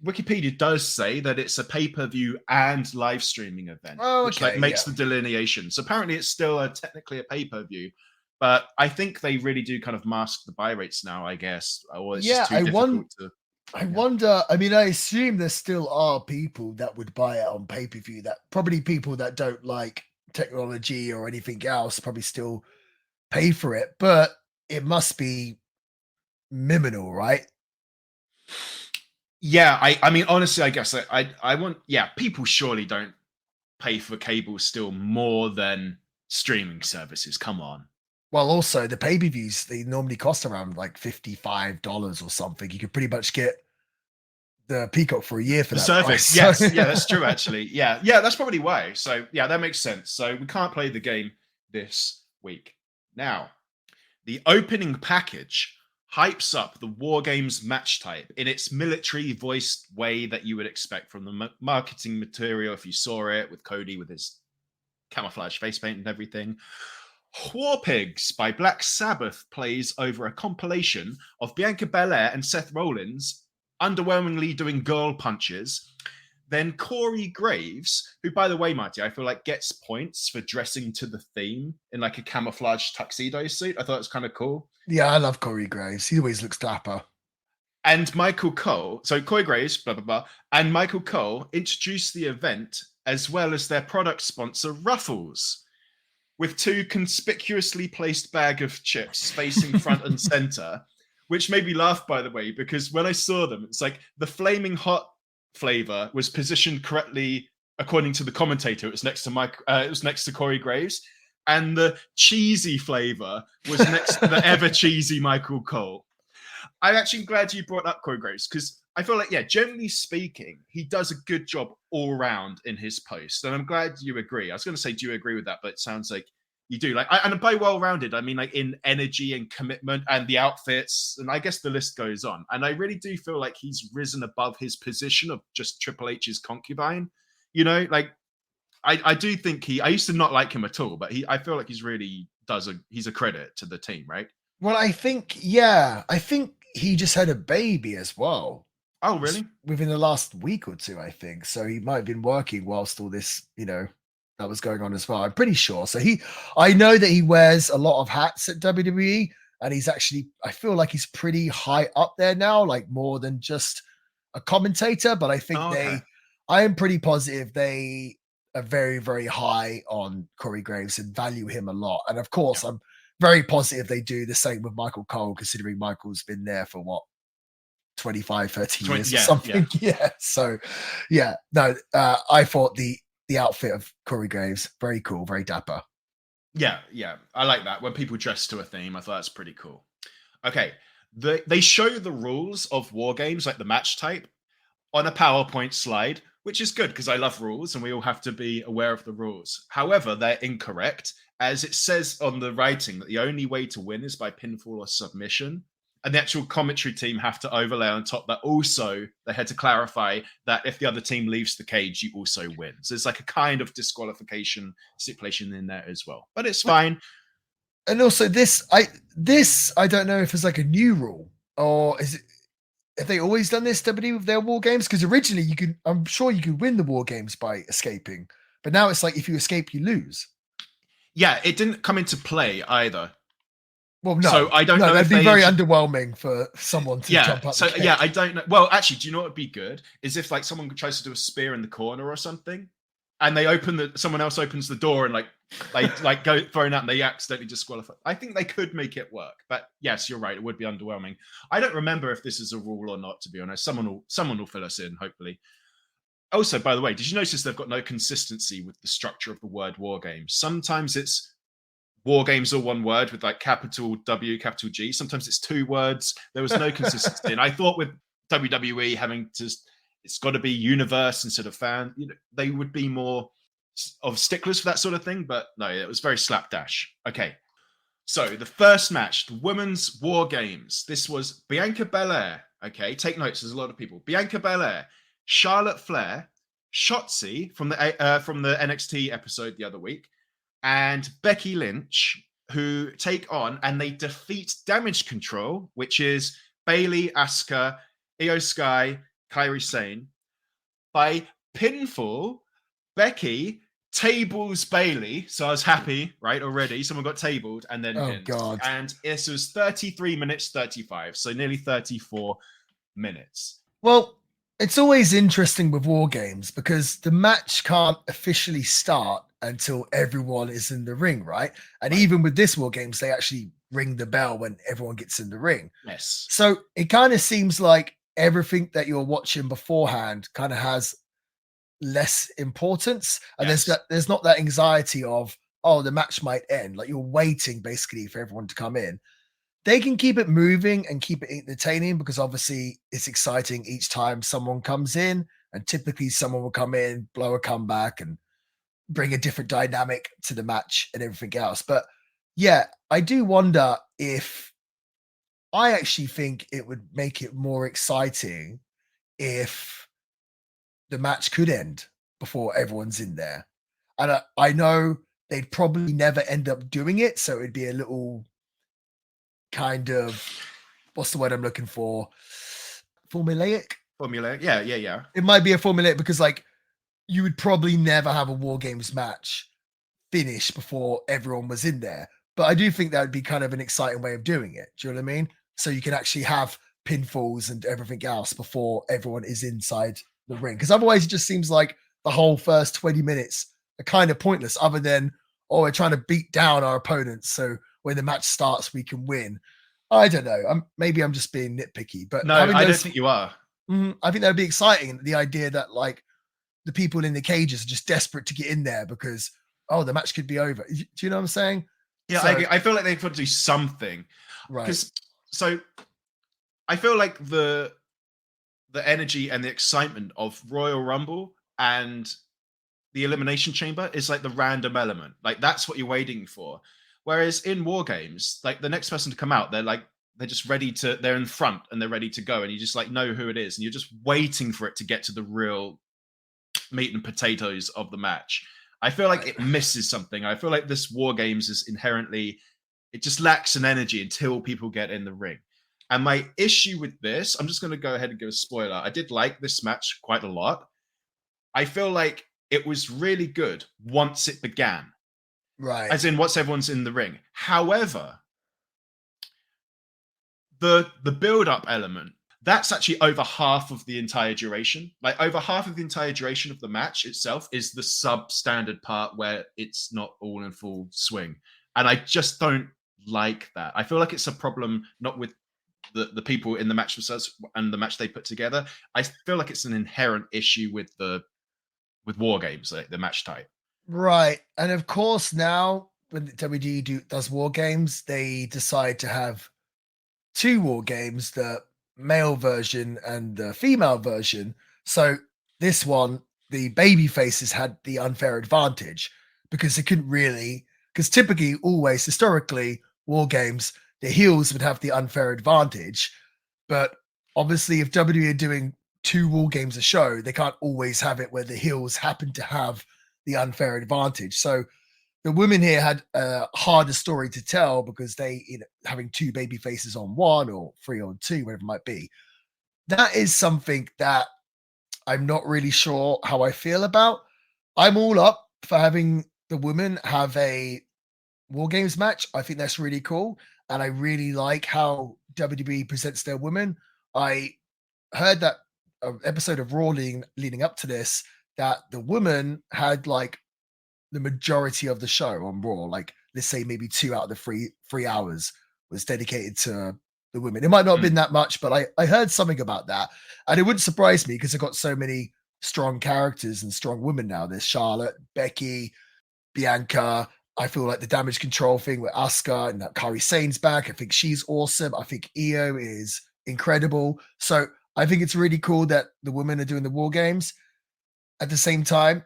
Wikipedia does say that it's a pay-per-view and live streaming event, which like makes the delineation. So apparently it's still technically a pay-per-view, but I think they really do kind of mask the buy rates now, I guess. Or it's just too difficult to. I wonder, I mean, I assume there still are people that would buy it on pay-per-view, that probably people that don't like technology or anything else probably still pay for it, but it must be minimal, right? Yeah, I mean, honestly, I guess I want, people surely don't pay for cable still more than streaming services. Come on. Well, also the pay-per-views, they normally cost around like $55 or something. You could pretty much get the Peacock for a year for the that service. Price. Yes, yeah, that's true. Actually, yeah, that's probably why. So yeah, that makes sense. So we can't play the game this week. Now, the opening package hypes up the WarGames match type in its military voiced way that you would expect from the marketing material if you saw it with Cody with his camouflage face paint and everything. War Pigs by Black Sabbath plays over a compilation of Bianca Belair and Seth Rollins underwhelmingly doing girl punches. Then Corey Graves, who, by the way, Marty, I feel like gets points for dressing to the theme in like a camouflage tuxedo suit. I thought it was kind of cool. Yeah, I love Corey Graves. He always looks dapper. And Michael Cole, so Corey Graves, blah, blah, blah, and Michael Cole introduced the event as well as their product sponsor, Ruffles, with two conspicuously placed bag of chips facing front and center, which made me laugh, by the way, because when I saw them, it's like the flaming hot flavor was positioned correctly according to the commentator. It was next to it was next to Corey Graves, and the cheesy flavor was next to the ever cheesy Michael Cole. I'm actually glad you brought up Corey Graves because I feel like, generally speaking, he does a good job all around in his post, and I'm glad you agree. I was going to say, do you agree with that? But it sounds like you do. And by well-rounded, I mean like in energy and commitment and the outfits, and I guess the list goes on. And I really do feel like he's risen above his position of just Triple H's concubine. You know, like I do think I used to not like him at all, but I feel like he's a credit to the team, right? Well, I think he just had a baby as well. Oh, really? Within the last week or two, I think. So he might have been working whilst all this, that was going on as well. I'm pretty sure. So I know that he wears a lot of hats at WWE, and he's actually, I feel like he's pretty high up there now, like more than just a commentator. But I think I am pretty positive they are very, very high on Corey Graves and value him a lot. And of course, I'm very positive they do the same with Michael Cole, considering Michael's been there for what, 25, 30 years or something. Yeah. So, yeah, no, I thought the outfit of Corey Graves, very cool, very dapper. Yeah, I like that. When people dress to a theme, I thought that's pretty cool. Okay, they show the rules of WarGames, like the match type, on a PowerPoint slide, which is good because I love rules and we all have to be aware of the rules. However, they're incorrect, as it says on the writing that the only way to win is by pinfall or submission. And the actual commentary team have to overlay on top that also they had to clarify that if the other team leaves the cage, you also win. So it's like a kind of disqualification stipulation in there as well, but it's fine. And also I don't know if it's like a new rule or is it, have they always done this, WWE, with their war games? Because originally I'm sure you could win the war games by escaping, but now it's like if you escape, you lose. Yeah, it didn't come into play either. Well, no. So I don't know. That'd be very underwhelming for someone to jump up. So I don't know. Well, actually, do you know what would be good? Is if like someone tries to do a spear in the corner or something, and they someone else opens the door and like go throwing out and they accidentally disqualify. I think they could make it work. But yes, you're right. It would be underwhelming. I don't remember if this is a rule or not, to be honest. Someone will fill us in, hopefully. Also, by the way, did you notice they've got no consistency with the structure of the word war games? Sometimes it's war games all one word with like capital W, capital G. Sometimes it's two words. There was no consistency. And I thought with WWE having to, it's got to be universe instead of fan, they would be more of sticklers for that sort of thing. But no, it was very slapdash. Okay. So the first match, the women's war games. This was Bianca Belair. Okay. Take notes. There's a lot of people. Bianca Belair, Charlotte Flair, Shotzi from the NXT episode the other week, and Becky Lynch, who take on and they defeat Damage Control, which is Bayley, Asuka, Io Sky, Kairi Sane, by pinfall. Becky tables Bayley, so I was happy, right? Already, someone got tabled and then pinned. God. And this was 33 minutes 35, so nearly 34 minutes. Well, it's always interesting with war games because the match can't officially start until everyone is in the ring, right? And even with this war games, they actually ring the bell when everyone gets in the ring. Yes. So it kind of seems like everything that you're watching beforehand kind of has less importance, and there's not that anxiety of, oh, the match might end. Like you're waiting basically for everyone to come in. They can keep it moving and keep it entertaining because obviously it's exciting each time someone comes in, and typically someone will come in, blow a comeback, and bring a different dynamic to the match and everything else. But yeah, I do wonder if I actually think it would make it more exciting if the match could end before everyone's in there. And I know they'd probably never end up doing it. So it'd be a little kind of, what's the word I'm looking for? Formulaic? Yeah. It might be a formulaic because like you would probably never have a War Games match finish before everyone was in there. But I do think that would be kind of an exciting way of doing it. Do you know what I mean? So you can actually have pinfalls and everything else before everyone is inside the ring. Because otherwise it just seems like the whole first 20 minutes are kind of pointless other than, oh, we're trying to beat down our opponents. So when the match starts, we can win. I don't know. Maybe I'm just being nitpicky, but no, I don't think you are. I think that would be exciting. The idea that like the people in the cages are just desperate to get in there because, oh, the match could be over. Do you know what I'm saying? Yeah, so, I feel like they've got to do something. Right. So I feel like the energy and the excitement of Royal Rumble and the Elimination Chamber is like the random element. Like that's what you're waiting for. Whereas in War Games, like the next person to come out, they're just ready to, they're in front and they're ready to go. And you just like know who it is. And you're just waiting for it to get to the real meat and potatoes of the match. I feel like it misses something. I feel like this War Games is inherently, it just lacks an energy until people get in the ring. And my issue with this, I'm just going to go ahead and give a spoiler. I did like this match quite a lot. I feel like it was really good once it began. Right. As in once everyone's in the ring. However, the build-up element, that's actually over half of the entire duration. Like over half of the entire duration of the match itself is the substandard part where it's not all in full swing. And I just don't like that. I feel like it's a problem not with the people in the match themselves and the match they put together. I feel like it's an inherent issue with WarGames, like the match type. Right. And of course, now when WWE does War Games, they decide to have two War Games, the male version and the female version. So this one, the baby faces had the unfair advantage because they couldn't really, because typically, always, historically, War Games, the heels would have the unfair advantage. But obviously, if WWE are doing two War Games a show, they can't always have it where the heels happen to have the unfair advantage. So the women here had a harder story to tell because they, having two baby faces on one or three on two, whatever it might be. That is something that I'm not really sure how I feel about. I'm all up for having the women have a War Games match. I think that's really cool. And I really like how WWE presents their women. I heard that episode of Raw leading up to this, that the woman had like the majority of the show on Raw, like let's say maybe 2 out of the 3 hours was dedicated to the women. It might not have been that much, but I heard something about that. And it wouldn't surprise me because they've got so many strong characters and strong women now. There's Charlotte, Becky, Bianca. I feel like the damage control thing with Asuka and that Kairi Sane's back. I think she's awesome. I think Io is incredible. So I think it's really cool that the women are doing the War Games. At the same time,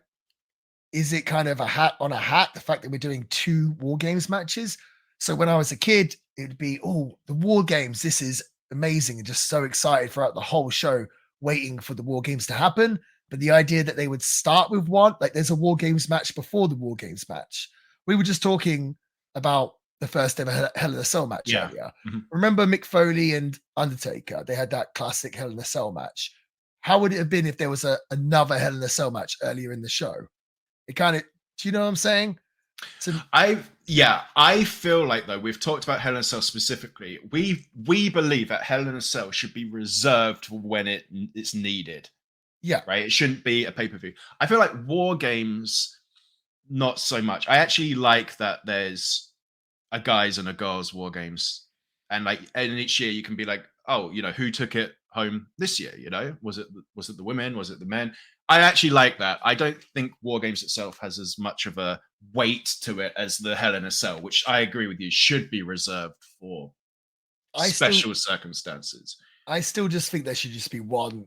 is it kind of a hat on a hat, the fact that we're doing two War Games matches? So when I was a kid, it'd be, oh, the War Games, this is amazing, and just so excited throughout the whole show, waiting for the War Games to happen. But the idea that they would start with one, like there's a War Games match before the War Games match. We were just talking about the first ever Hell in a Cell match earlier. Mm-hmm. Remember Mick Foley and Undertaker? They had that classic Hell in a Cell match. How would it have been if there was another Hell in a Cell match earlier in the show? It kind of, do you know what I'm saying? I feel like, though, we've talked about Hell in a Cell specifically. We believe that Hell in a Cell should be reserved for when it's needed. Yeah. Right? It shouldn't be a pay-per-view. I feel like War Games, not so much. I actually like that there's a guys and a girls War Games. And each year you can be like, oh, who took it home this year? Was it the women? Was it the men? I actually like that. I don't think War Games itself has as much of a weight to it as the Hell in a Cell, which I agree with you should be reserved for special circumstances. I still just think there should just be one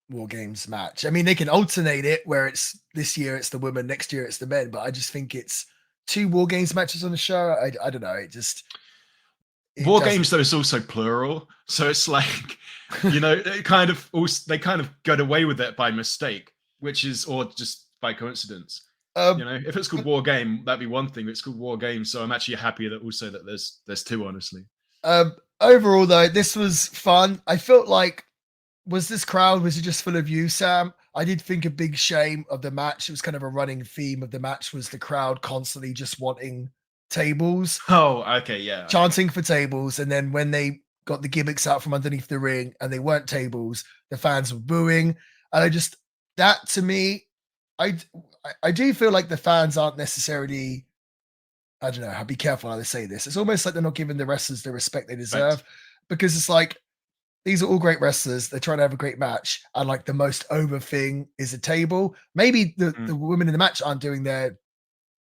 War Games match. I mean, they can alternate it where it's this year it's the women, next year it's the men, but I just think it's two War Games matches on the show. I don't know. War Games though is also plural, so it's like they kind of got away with it by mistake, or just by coincidence. If it's called War Game, that'd be one thing. It's called War Game, so I'm actually happy that there's two. Honestly, overall though, this was fun. I felt like was it just full of you, Sam? I did think a big shame of the match. It was kind of a running theme of the match was the crowd constantly just wanting tables. Oh, okay, yeah. Chanting for tables. And then when they got the gimmicks out from underneath the ring and they weren't tables, the fans were booing. And that to me, I do feel like the fans aren't necessarily, I don't know, I'll be careful how they say this. It's almost like they're not giving the wrestlers the respect they deserve, because it's like, these are all great wrestlers. They're trying to have a great match. And like the most over thing is a table. Maybe the women in the match aren't doing their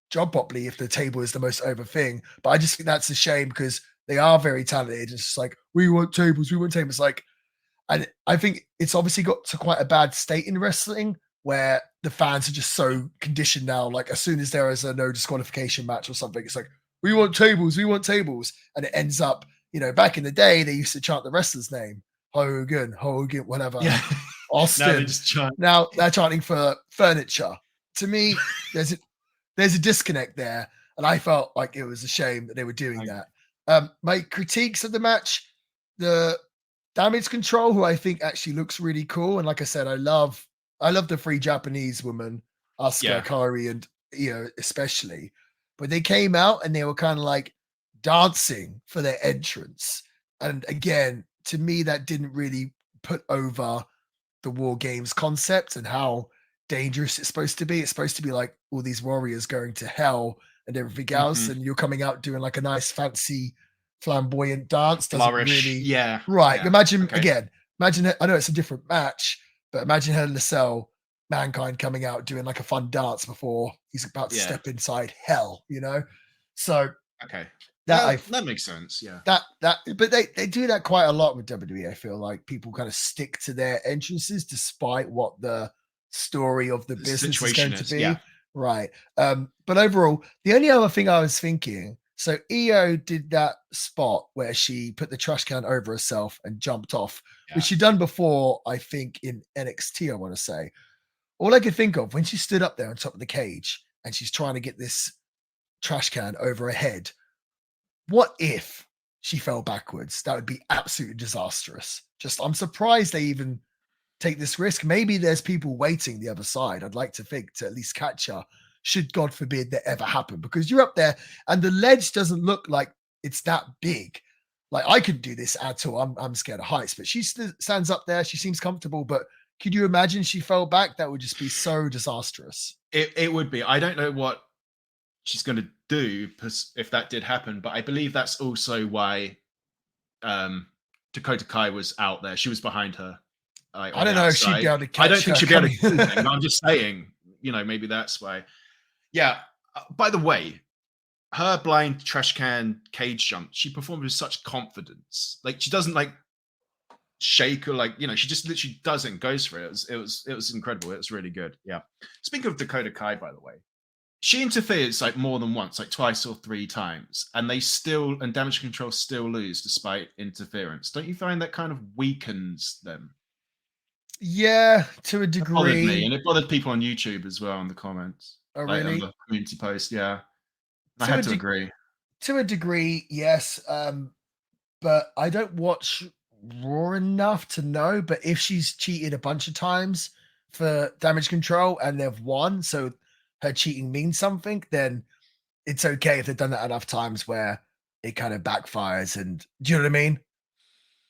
job properly if the table is the most over thing. But I just think that's a shame because they are very talented. It's just like, we want tables. Like, and I think it's obviously got to quite a bad state in wrestling where the fans are just so conditioned now. Like as soon as there is a no disqualification match or something, it's like, we want tables. And it ends up, back in the day, they used to chant the wrestler's name. Hogan, whatever. Yeah. Austin. Now they're chanting for furniture. To me, there's a disconnect there, and I felt like it was a shame that they were doing that. My critiques of the match, the damage control, who I think actually looks really cool, and like I said, I love the three Japanese women, Asuka, Kairi, and Io especially. But they came out and they were kind of like dancing for their entrance, and again, to me, that didn't really put over the War Games concept and how dangerous it's supposed to be. It's supposed to be like all these warriors going to hell and everything else, Mhm. and you're coming out doing like a nice fancy flamboyant dance. Doesn't Flourish. really Yeah. right. Yeah. Imagine Okay. again. Imagine it. I know it's a different match, but imagine Hell in a Cell, Mankind coming out doing like a fun dance before he's about to Yeah. step inside hell. So Okay. that I That makes sense. Yeah. but they do that quite a lot with WWE. I feel like people kind of stick to their entrances despite what the story of the The business is situation going to is. Yeah. be. Right. But overall, the only other thing I was thinking, so Io did that spot where she put the trash can over herself and jumped off, Yeah. which she'd done before, I think, in NXT, I want to say. All I could think of when she stood up there on top of the cage and she's trying to get this trash can over her head, what if she fell backwards? That would be absolutely disastrous. I'm surprised they even take this risk. Maybe there's people waiting the other side. I'd like to think to at least catch her, should God forbid that ever happen, because you're up there and the ledge doesn't look like it's that big. Like I couldn't do this at all. I'm scared of heights, but she stands up there. She seems comfortable, but could you imagine she fell back? That would just be so disastrous. It would be. I don't know what she's going to do if that did happen, but I believe that's also why Dakota Kai was out there. She was behind her. I don't know if she'd be able to catch I don't think her she'd be able to coming. do anything. I'm just saying, maybe that's why. Yeah. By the way, her blind trash can cage jump, she performed with such confidence. Like she doesn't like shake or she just literally does it and goes for it. It was incredible. It was really good. Yeah. Speaking of Dakota Kai, by the way, she interferes like more than once, like twice or three times, and Damage Control still lose despite interference. Don't you find that kind of weakens them? Yeah, to a It bothered me, degree. and it bothered people on YouTube as well in the comments. Oh, Like on really? the community post, yeah. I To had a to agree. to a degree, yes. But I don't watch Raw enough to know. But if she's cheated a bunch of times for Damage Control and they've won, so her cheating means something, then it's okay if they've done that enough times where it kind of backfires. And do you know what I mean?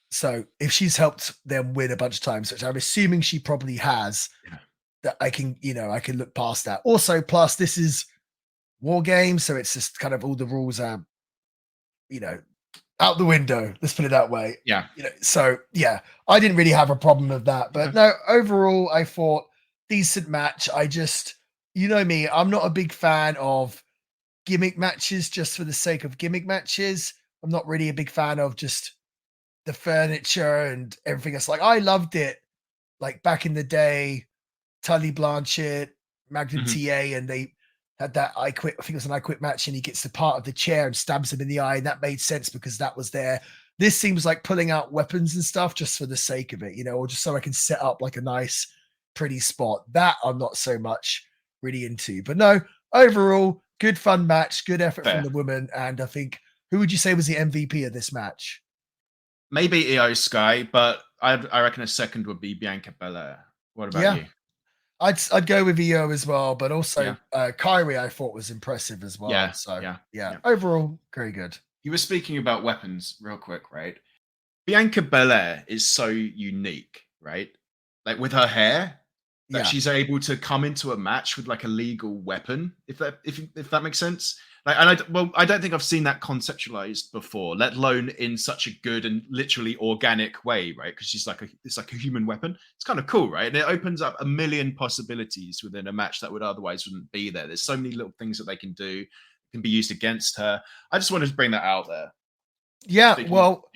So if she's helped them win a bunch of times, which I'm assuming she probably has, Yeah. that I can look past that. Also, plus this is War Games, so it's just kind of all the rules are, out the window. Let's put it that way. Yeah. So yeah, I didn't really have a problem with that. But Okay. no, overall, I thought decent match. I just, me, I'm not a big fan of gimmick matches just for the sake of gimmick matches. I'm not really a big fan of just the furniture and everything else. Like I loved it, like back in the day, Tully Blanchard, Magnum Mhm. TA, and they had that I Quit. I think it was an I Quit match, and he gets the part of the chair and stabs him in the eye, and that made sense because that was there. This seems like pulling out weapons and stuff just for the sake of it, or just so I can set up like a nice, pretty spot. That I'm not so much really into. But no, overall, good fun match, good effort from Fair. the woman, and I think who would you say was the MVP of this match? Maybe Io Sky, but I reckon a second would be Bianca Belair. What about Yeah, you? I'd go with EO as well, but also Yeah. Kyrie I thought was impressive as well. Yeah. So Yeah. yeah, Yeah. overall very good. You were speaking about weapons real quick, right? Bianca Belair is so unique, right? Like with her hair, that Yeah, she's able to come into a match with like a legal weapon, if that makes sense. Like, and I don't think I've seen that conceptualized before, let alone in such a good and literally organic way, right? Because it's like a human weapon. It's kind of cool, right? And it opens up a million possibilities within a match that would otherwise wouldn't be there. There's so many little things that they can do, can be used against her. I just wanted to bring that out there. yeah. Speaking, Well,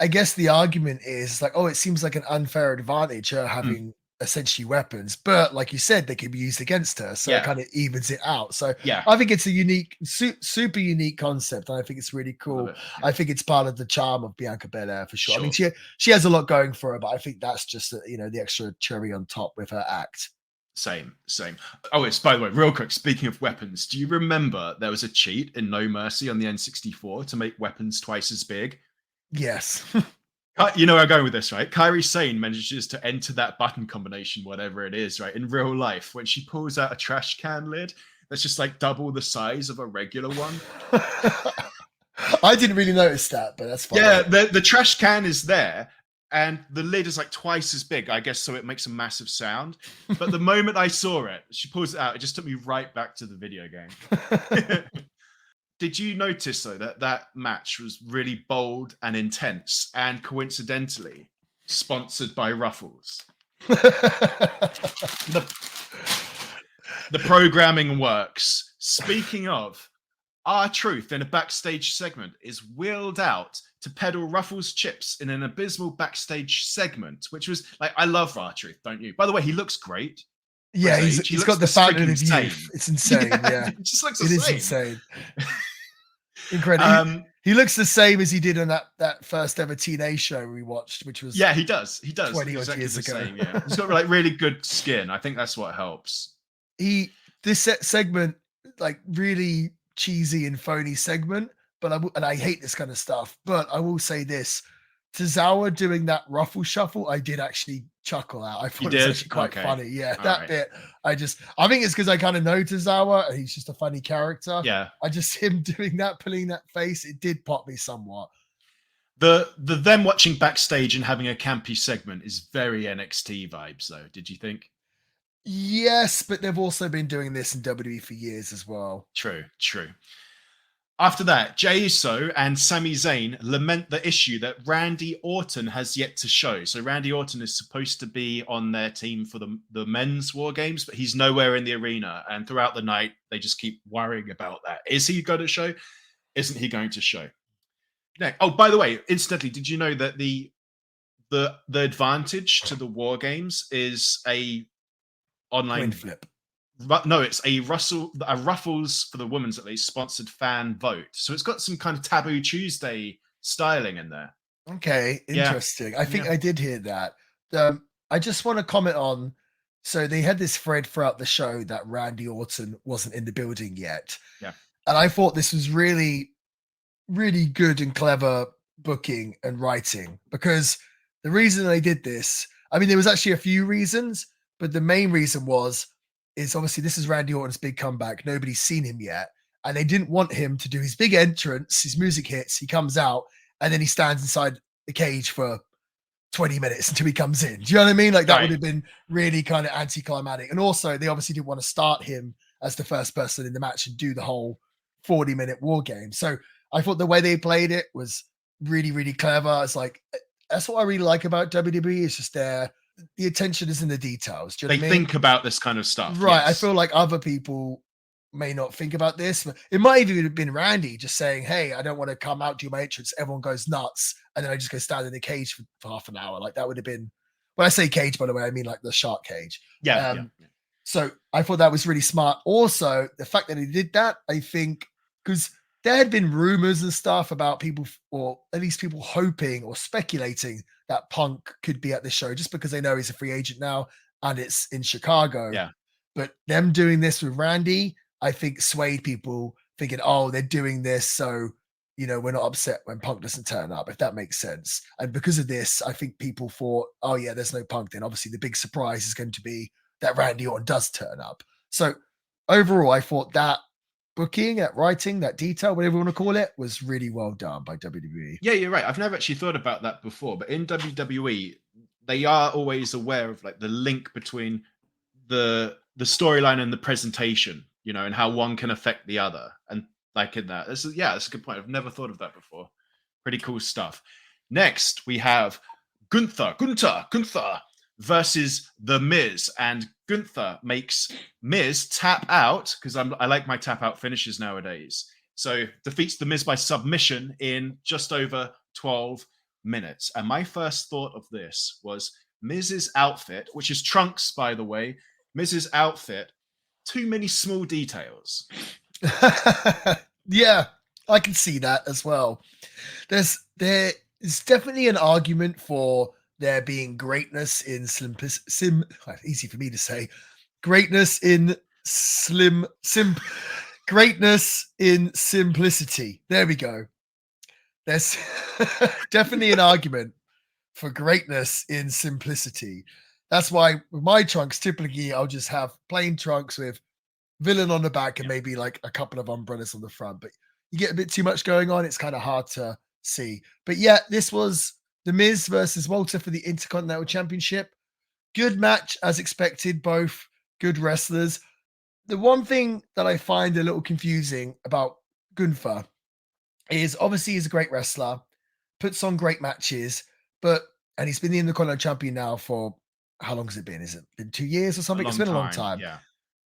I guess the argument is like, oh, it seems like an unfair advantage her having essentially weapons, but like you said, they can be used against her, so it Yeah. kind of evens it out. So Yeah. I think it's a unique, super unique concept, and I think it's really cool. Love it. Yeah. I think it's part of the charm of Bianca Belair for sure. I mean, Sure. she has a lot going for her, but I think that's just the extra cherry on top with her act. Same. Oh, it's by the way, real quick. Speaking of weapons, do you remember there was a cheat in No Mercy on the N64 to make weapons twice as big? Yes. You know where I'm going with this, right? Kairi Sane manages to enter that button combination, whatever it is, right? In real life, when she pulls out a trash can lid that's just like double the size of a regular one. I didn't really notice that, but that's fine. Yeah, the trash can is there, and the lid is like twice as big, I guess, so it makes a massive sound. But the moment I saw it, she pulls it out, it just took me right back to the video game. Did you notice though that that match was really bold and intense, and coincidentally sponsored by Ruffles? The the programming works. Speaking of, R-Truth in a backstage segment is wheeled out to peddle Ruffles chips in an abysmal backstage segment, which was like, I love R-Truth, don't you? By the way, he looks great. Yeah, He he's looks got the fountain of insane. youth. It's insane. Yeah, It just looks it the is same. insane. Incredible. He looks the same as he did on that first ever TNA show we watched, which was he does. He does 20 exactly years the ago. same. Yeah, he's got like really good skin. I think that's what helps. This segment, like really cheesy and phony segment, but I hate this kind of stuff. But I will say this: Tozawa doing that ruffle shuffle, I did actually chuckle at. I thought it was actually quite funny. Yeah, that bit. I think it's because I kind of know Tozawa and he's just a funny character. Yeah. Him doing that, pulling that face, it did pop me somewhat. The them watching backstage and having a campy segment is very NXT vibes, though. Did you think? Yes, but they've also been doing this in WWE for years as well. True. After that, Jey Uso and Sami Zayn lament the issue that Randy Orton has yet to show. So Randy Orton is supposed to be on their team for the men's WarGames, but he's nowhere in the arena. And throughout the night, they just keep worrying about that. Is he going to show? Isn't he going to show? Next. Oh, by the way, incidentally, did you know that the advantage to the WarGames is a online Wind flip? No, it's a Ruffles for the women's at least sponsored fan vote. So it's got some kind of Taboo Tuesday styling in there. Okay, interesting. I think I did hear that. I just want to comment on. So they had this thread throughout the show that Randy Orton wasn't in the building yet. Yeah, and I thought this was really, really good and clever booking and writing, because the reason they did this, I mean, there was actually a few reasons, but the main reason is obviously this is Randy Orton's big comeback. Nobody's seen him yet. And they didn't want him to do his big entrance, his music hits, he comes out, and then he stands inside the cage for 20 minutes until he comes in. Do you know what I mean? Like that would have been really kind of anticlimactic. And also they obviously didn't want to start him as the first person in the match and do the whole 40-minute war game. So I thought the way they played it was really, really clever. It's like, that's what I really like about WWE. It's just the attention is in the details. Do you know what I mean? Think about this kind of stuff. Right. Yes. I feel like other people may not think about this. But it might even have been Randy just saying, hey, I don't want to come out, do my entrance. Everyone goes nuts. And then I just go stand in the cage for half an hour. Like that would have been, when I say cage, by the way, I mean like the shark cage. Yeah. So I thought that was really smart. Also, the fact that he did that, I think, because there had been rumors and stuff about people, or at least people hoping or speculating that Punk could be at the show just because they know he's a free agent now and it's in Chicago. Yeah. But them doing this with Randy, I think swayed people thinking, oh, they're doing this, so, you know, we're not upset when Punk doesn't turn up, if that makes sense. And because of this, I think people thought, oh, yeah, there's no Punk then. Obviously, the big surprise is going to be that Randy Orton does turn up. So overall, I thought that booking, that writing, that detail, whatever you want to call it, was really well done by WWE. Yeah, you're right. I've never actually thought about that before, but in WWE, they are always aware of like the link between the storyline and the presentation, you know, and how one can affect the other. And like in that, that's a good point. I've never thought of that before. Pretty cool stuff. Next, we have Gunther versus The Miz, and Gunther makes Miz tap out, because I like my tap out finishes nowadays. So defeats The Miz by submission in just over 12 minutes. And my first thought of this was Miz's outfit, which is trunks, by the way. Miz's outfit, too many small details. Yeah, I can see that as well. There is definitely an argument for there being greatness in easy for me to say, greatness in greatness in simplicity. There we go. There's definitely an argument for greatness in simplicity. That's why with my trunks, typically I'll just have plain trunks with villain on the back and maybe like a couple of umbrellas on the front. But you get a bit too much going on, it's kind of hard to see. But yeah, this was The Miz versus Walter for the Intercontinental Championship. Good match as expected, both good wrestlers. The one thing that I find a little confusing about Gunther is obviously he's a great wrestler, puts on great matches, and he's been the Intercontinental Champion now for how long has it been? Is it been 2 years or something? It's been a long time. Yeah.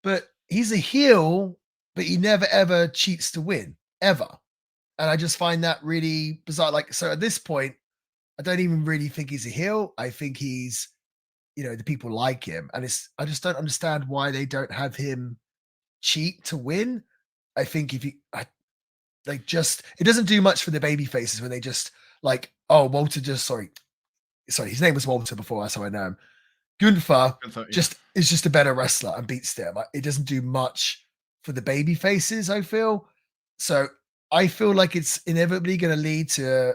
But he's a heel, but he never ever cheats to win, ever. And I just find that really bizarre. Like, so at this point, I don't even really think he's a heel. I think he's, the people like him. And I just don't understand why they don't have him cheat to win. I think it doesn't do much for the baby faces when they just like, oh, Walter sorry, his name was Walter before, that's how I know him. Gunther is just a better wrestler and beats them. It doesn't do much for the baby faces, I feel. So I feel like it's inevitably going to lead to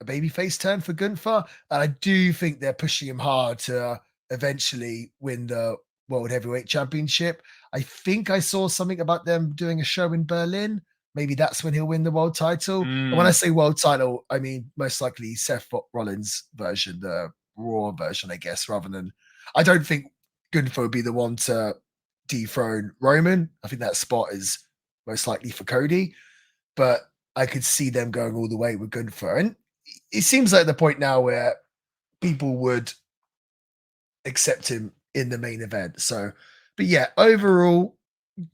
a babyface turn for Gunther. And I do think they're pushing him hard to eventually win the World Heavyweight Championship. I think I saw something about them doing a show in Berlin. Maybe that's when he'll win the world title. And when I say world title, I mean most likely Seth Rollins' version, the Raw version, I guess, rather than... I don't think Gunther would be the one to dethrone Roman. I think that spot is most likely for Cody. But I could see them going all the way with Gunther. And it seems like the point now where people would accept him in the main event. So, but yeah, overall,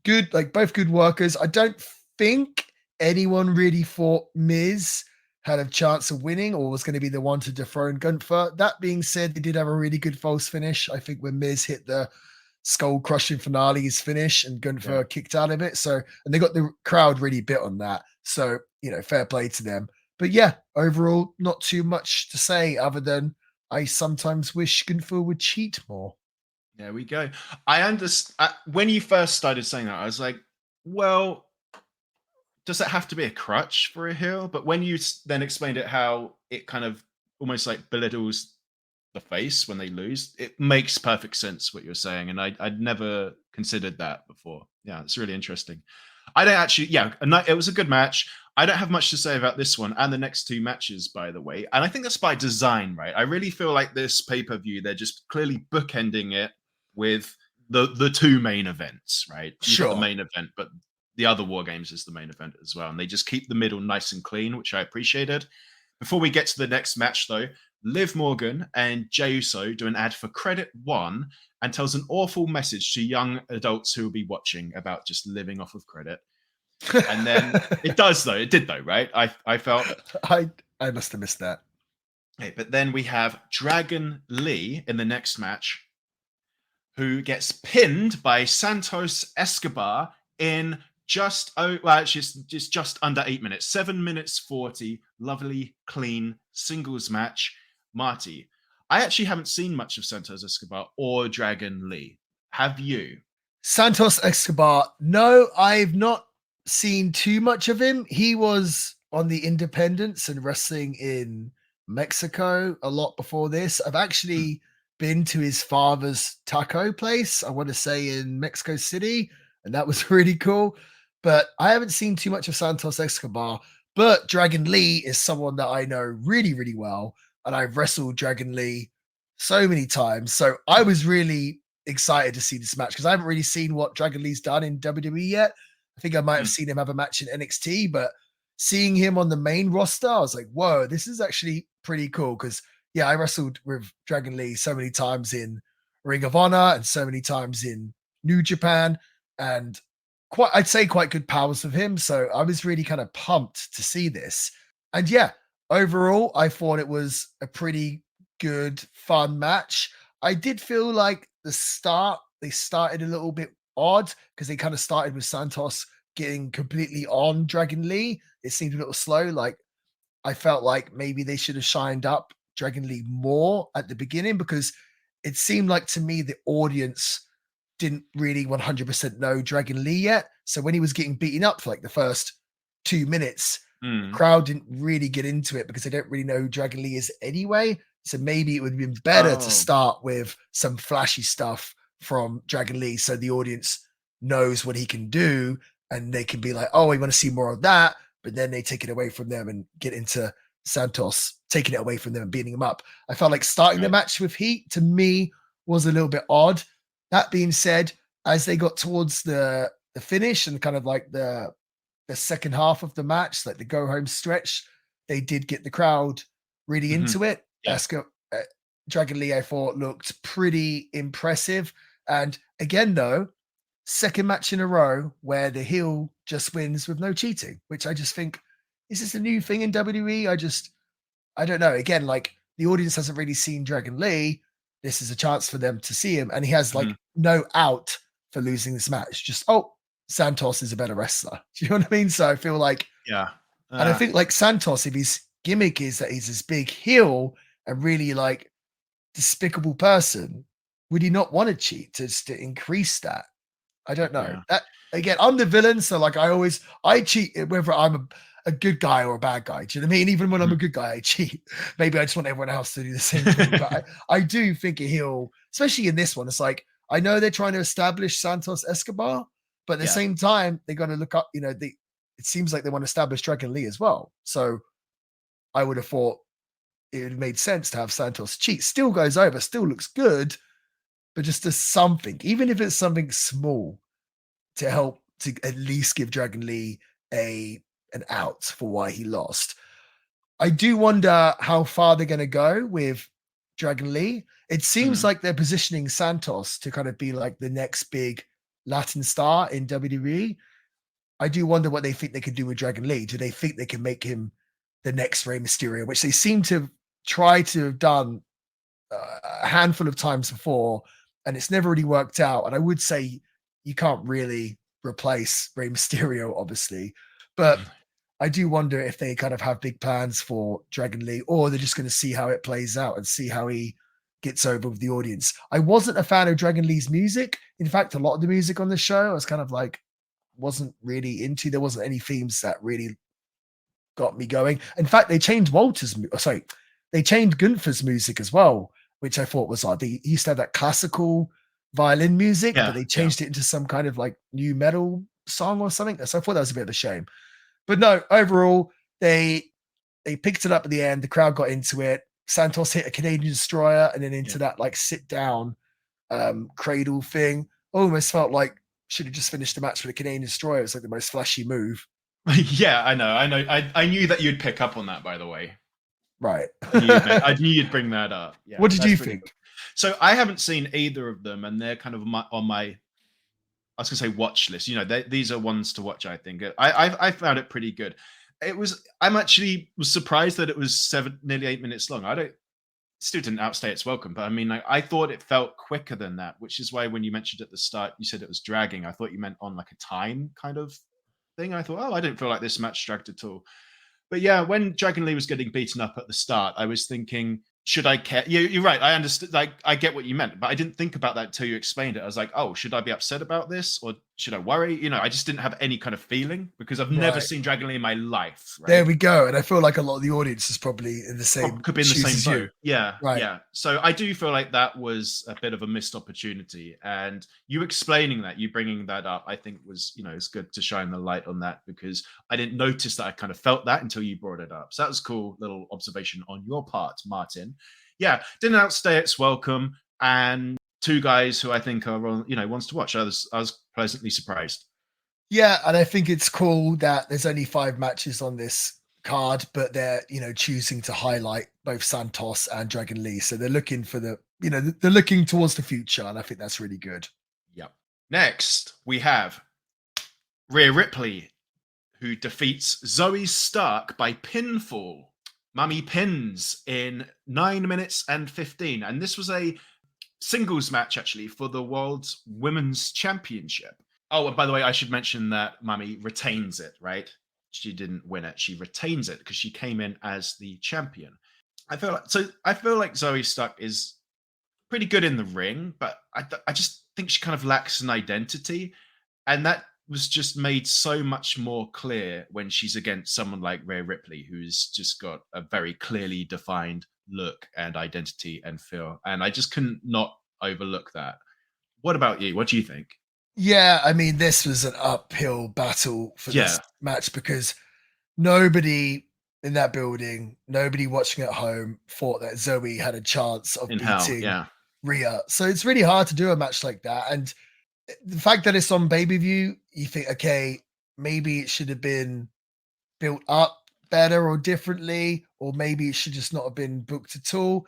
good, like both good workers. I don't think anyone really thought Miz had a chance of winning or was going to be the one to dethrone Gunther. That being said, they did have a really good false finish. I think when Miz hit the skull crushing finale's finish and Gunther kicked out of it. So, and they got the crowd really bit on that. So, fair play to them. But yeah, overall, not too much to say other than I sometimes wish Gunther would cheat more. There we go. I understand. When you first started saying that, I was like, well, does that have to be a crutch for a heel? But when you then explained it, how it kind of almost like belittles the face when they lose, it makes perfect sense what you're saying. And I'd never considered that before. Yeah, it's really interesting. I don't actually, it was a good match. I don't have much to say about this one and the next two matches, by the way. And I think that's by design, right? I really feel like this pay-per-view, they're just clearly bookending it with the two main events, right? You've got the main event, but the other WarGames is the main event as well. And they just keep the middle nice and clean, which I appreciated. Before we get to the next match, though, Liv Morgan and Jey Uso do an ad for Credit One and tells an awful message to young adults who will be watching about just living off of credit. And then it did though, right? I felt... I must have missed that. Okay, but then we have Dragon Lee in the next match, who gets pinned by Santos Escobar in just under 8 minutes, 7 minutes 40, lovely, clean singles match. Marty, I actually haven't seen much of Santos Escobar or Dragon Lee. Have you? Santos Escobar, no, I've not seen too much of him. He was on the independents and wrestling in Mexico a lot before this. I've actually been to his father's taco place, I want to say in Mexico City, and that was really cool. But I haven't seen too much of Santos Escobar. But Dragon Lee is someone that I know really, really well. And I've wrestled Dragon Lee so many times. So I was really excited to see this match because I haven't really seen what Dragon Lee's done in WWE yet. I think I might have seen him have a match in NXT, but seeing him on the main roster, I was like, whoa, this is actually pretty cool. Because, yeah, I wrestled with Dragon Lee so many times in Ring of Honor and so many times in New Japan. And I'd say quite good powers of him. So I was really kind of pumped to see this. And yeah, overall, I thought it was a pretty good, fun match. I did feel like they started a little bit odd because they kind of started with Santos getting completely on Dragon Lee. It seemed a little slow. Like I felt like maybe they should have shined up Dragon Lee more at the beginning because it seemed like to me the audience didn't really 100% know Dragon Lee yet. So when he was getting beaten up for like the first 2 minutes, the crowd didn't really get into it because they don't really know who Dragon Lee is anyway. So maybe it would have been better to start with some flashy stuff from Dragon Lee so the audience knows what he can do and they can be like, oh, we want to see more of that. But then they take it away from them and get into Santos taking it away from them and beating them up. I felt like starting the match with heat to me was a little bit odd. That being said, as they got towards the finish and kind of like the second half of the match, like the go home stretch, they did get the crowd really into it. Yeah. Dragon Lee, I thought, looked pretty impressive. And again, though, second match in a row where the heel just wins with no cheating, which I just think, is this a new thing in WWE? I don't know. Again, like the audience hasn't really seen Dragon Lee. This is a chance for them to see him. And he has like no out for losing this match. Just, Santos is a better wrestler. Do you know what I mean? So I feel like, and I think like Santos, if his gimmick is that he's this big heel and really like despicable person, would he not want to cheat to increase that? I don't know. That again, I'm the villain, so like I cheat whether I'm a good guy or a bad guy. Do you know what I mean? Even when I'm a good guy, I cheat. Maybe I just want everyone else to do the same thing. But I do think a heel, especially in this one, it's like I know they're trying to establish Santos Escobar, but at the same time, they got to look up, it seems like they want to establish Dragon Lee as well. So I would have thought it would have made sense to have Santos cheat. Still goes over, still looks good, but just does something, even if it's something small, to help to at least give Dragon Lee an out for why he lost. I do wonder how far they're going to go with Dragon Lee. It seems like they're positioning Santos to kind of be like the next big Latin star in WWE. I do wonder what they think they can do with Dragon Lee. Do they think they can make him the next Rey Mysterio, which they seem to try to have done a handful of times before, and it's never really worked out. And I would say you can't really replace Rey Mysterio, obviously, but I do wonder if they kind of have big plans for Dragon Lee, or they're just going to see how it plays out and see how he gets over with the audience. I wasn't a fan of Dragon Lee's music. In fact, a lot of the music on the show I was kind of like, wasn't really into. There wasn't any themes that really got me going. In fact, they changed they changed Gunther's music as well, which I thought was odd. He used to have that classical violin music, but they changed it into some kind of like new metal song or something. So I thought that was a bit of a shame. But no, overall, they picked it up at the end. The crowd got into it. Santos hit a Canadian destroyer and then into that like sit down cradle thing. Almost felt like should have just finished the match with a Canadian destroyer. It's like the most flashy move. Yeah, I know. I knew that you'd pick up on that, by the way. Right. I knew you'd bring that up. Yeah, what did you think? Cool. So I haven't seen either of them, and they're kind of on my, I was going to say watch list. These are ones to watch. I think I found it pretty good. I'm actually was surprised that it was nearly 8 minutes long. Still didn't outstay its welcome, but I mean, I thought it felt quicker than that, which is why when you mentioned at the start, you said it was dragging. I thought you meant on like a time kind of thing. I thought, I didn't feel like this match dragged at all. But yeah, when Dragon Lee was getting beaten up at the start, I was thinking, should I care? You're right. I understood. Like, I get what you meant, but I didn't think about that until you explained it. I was like, should I be upset about this or should I worry? I just didn't have any kind of feeling because I've never seen Dragon Lee in my life. Right? There we go. And I feel like a lot of the audience is probably in the same. Could be in the same boat. Yeah. Right. Yeah. So I do feel like that was a bit of a missed opportunity. And you explaining that, you bringing that up, I think was, it's good to shine the light on that because I didn't notice that I kind of felt that until you brought it up. So that was a cool little observation on your part, Martin. Yeah, didn't outstay its welcome, and two guys who I think are, ones to watch. I was pleasantly surprised. Yeah, and I think it's cool that there's only 5 matches on this card, but they're choosing to highlight both Santos and Dragon Lee. So they're looking for they're looking towards the future, and I think that's really good. Yep. Next, we have Rhea Ripley, who defeats Zoe Stark by pinfall. Mummy pins in 9 minutes and 15. And this was a singles match, actually, for the World's Women's Championship. Oh, and by the way, I should mention that Mummy retains it, right? She didn't win it. She retains it because she came in as the champion. I feel like Zoe Stark is pretty good in the ring, but I just think she kind of lacks an identity. And that was just made so much more clear when she's against someone like Rhea Ripley, who's just got a very clearly defined look and identity and feel. And I just couldn't not overlook that. What about you? What do you think? Yeah, I mean, this was an uphill battle for this match because nobody in that building, nobody watching at home thought that Zoe had a chance of In hell, beating yeah. Rhea. So it's really hard to do a match like that. And the fact that it's on pay-per-view, you think, okay, maybe it should have been built up better or differently, or maybe it should just not have been booked at all.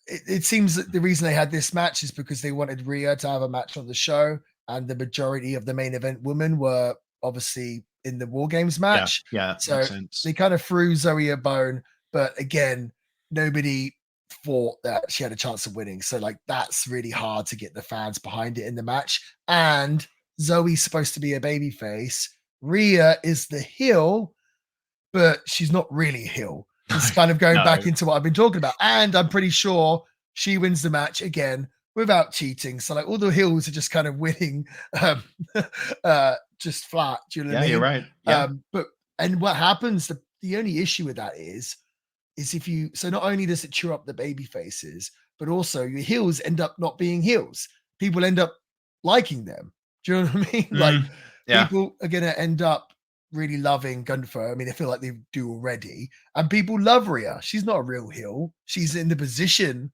It seems that the reason they had this match is because they wanted Rhea to have a match on the show, and the majority of the main event women were obviously in the WarGames match. Yeah, So makes sense. they kind of threw Zoe a bone, but again, nobody thought that she had a chance of winning. So like that's really hard to get the fans behind it in the match. And Zoe's supposed to be a baby face. Rhea is the heel, but she's not really a heel. It's kind of going back into what I've been talking about. And I'm pretty sure she wins the match again without cheating. So like all the heels are just kind of winning just flat. Do you know what I mean? You're right. Yeah. And what happens, the only issue with that is if you, so not only does it cheer up the baby faces, but also your heels end up not being heels. People end up liking them. Do you know what I mean? Like people are going to end up really loving Gunther. I mean, I feel like they do already. And people love Rhea. She's not a real heel. She's in the position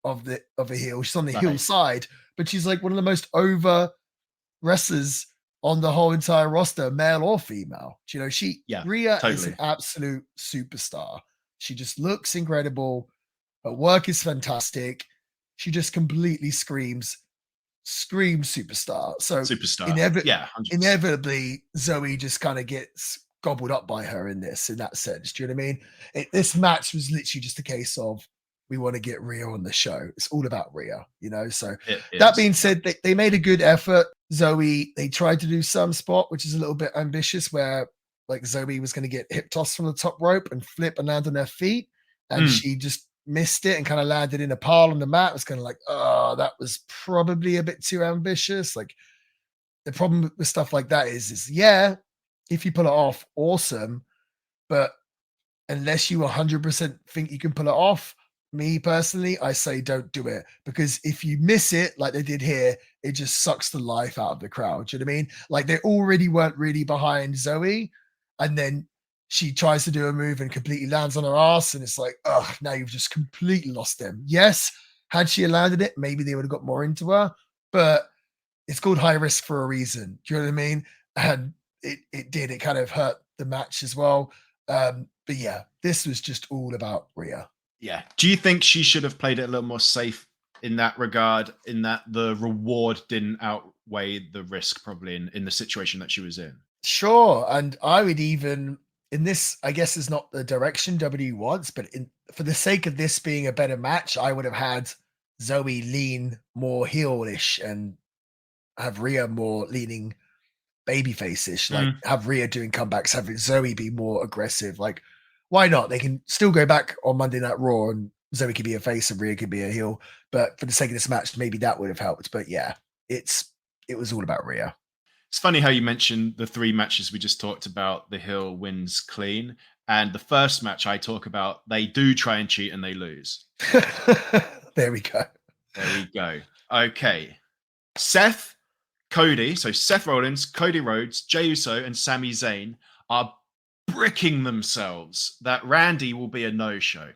of a heel. She's on the heel side, but she's like one of the most over wrestlers on the whole entire roster, male or female. Do you know, Rhea is an absolute superstar. She just looks incredible. Her work is fantastic. She just completely screams superstar. So inevitably, Zoe just kind of gets gobbled up by her in that sense. Do you know what I mean? This match was literally just a case of, we want to get Rhea on the show. It's all about Rhea, you know? So that being said, they made a good effort. Zoe, they tried to do some spot, which is a little bit ambitious, where like Zoe was going to get hip tossed from the top rope and flip and land on her feet. And she just missed it and kind of landed in a pile on the mat. It was kind of like, oh, that was probably a bit too ambitious. Like the problem with stuff like that is if you pull it off, awesome. But unless you 100% think you can pull it off, me personally, I say don't do it, because if you miss it like they did here, it just sucks the life out of the crowd. Do you know what I mean? Like they already weren't really behind Zoe, and then she tries to do a move and completely lands on her ass, and it's like, oh, now you've just completely lost them. Yes, had she landed it, maybe they would have got more into her, but it's called high risk for a reason. Do you know what I mean? And it did. It kind of hurt the match as well. But yeah, this was just all about Rhea. Yeah. Do you think she should have played it a little more safe in that regard, in that the reward didn't outweigh the risk probably in the situation that she was in? Sure. And I would even, in this, I guess is not the direction WWE wants, but for the sake of this being a better match, I would have had Zoe lean more heelish and have Rhea more leaning babyface-ish, like have Rhea doing comebacks, have Zoe be more aggressive. Like, why not? They can still go back on Monday Night Raw and Zoe could be a face and Rhea could be a heel. But for the sake of this match, maybe that would have helped. But yeah, it was all about Rhea. It's funny how you mentioned the three matches we just talked about. The heel wins clean. And the first match I talk about, they do try and cheat and they lose. There we go. There we go. Okay. Seth, Cody, so Seth Rollins, Cody Rhodes, Jey Uso, and Sami Zayn are bricking themselves that Randy will be a no-show.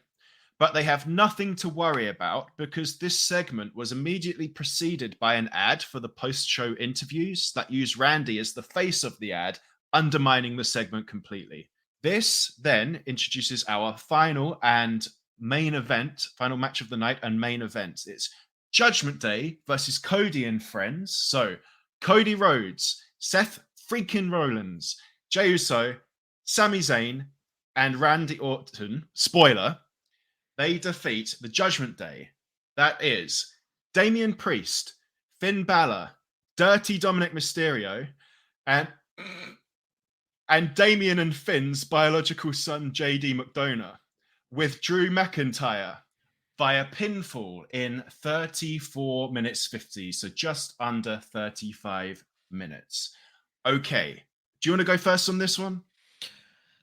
But they have nothing to worry about because this segment was immediately preceded by an ad for the post-show interviews that use Randy as the face of the ad, undermining the segment completely. This then introduces our final and main event, final match of the night and main event. It's Judgment Day versus Cody and friends. So Cody Rhodes, Seth freaking Rollins, Jey Uso, Sami Zayn, and Randy Orton, spoiler, they defeat the Judgment Day. That is Damian Priest, Finn Balor, Dirty Dominic Mysterio, and Damian and Finn's biological son, JD McDonough, with Drew McIntyre via pinfall in 34 minutes 50, so just under 35 minutes. Okay. Do you want to go first on this one?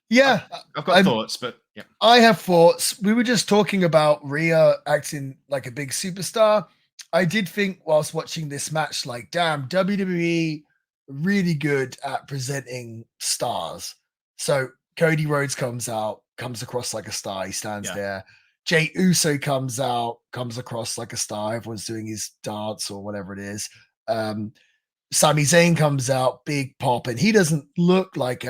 Yeah. I've got thoughts, but yeah. I have thoughts. We were just talking about Rhea acting like a big superstar. I did think whilst watching this match, like, damn, WWE really good at presenting stars. So Cody Rhodes comes out. comes across like a star. He stands Yeah. there. Jay Uso comes out, comes across like a star. Everyone's doing his dance or whatever it is. Sami Zayn comes out, big pop, and he doesn't look like he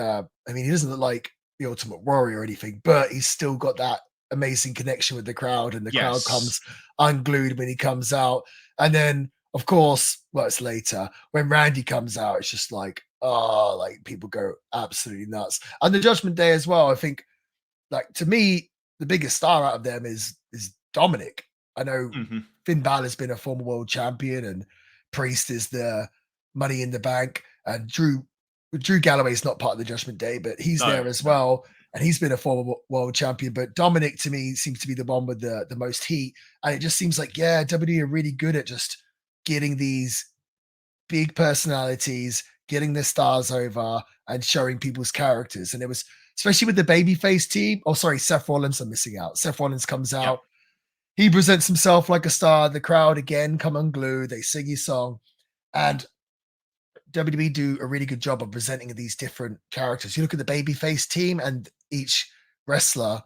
doesn't look like the Ultimate Warrior or anything, but he's still got that amazing connection with the crowd, and the crowd comes Yes. unglued when he comes out. And then, of course, well, it's later when Randy comes out, it's just like, oh, like people go absolutely nuts. And the Judgment Day as well. I think, like, to me, the biggest star out of them is Dominic. I know hmm Finn Balor's been a former world champion, and Priest is the Money in the Bank, and Drew Galloway's not part of the Judgment Day, but he's No, there as no. well, and he's been a former world champion. But Dominic, to me, seems to be the one with the most heat, and it just seems like, WWE are really good at just getting these big personalities, getting their stars over, and showing people's characters. And it was especially with the babyface team. Oh, sorry, Seth Rollins. I'm missing out. Seth Rollins comes Yeah. out. He presents himself like a star. The crowd again come unglued. They sing his song, and WWE do a really good job of presenting these different characters. You look at the babyface team, and each wrestler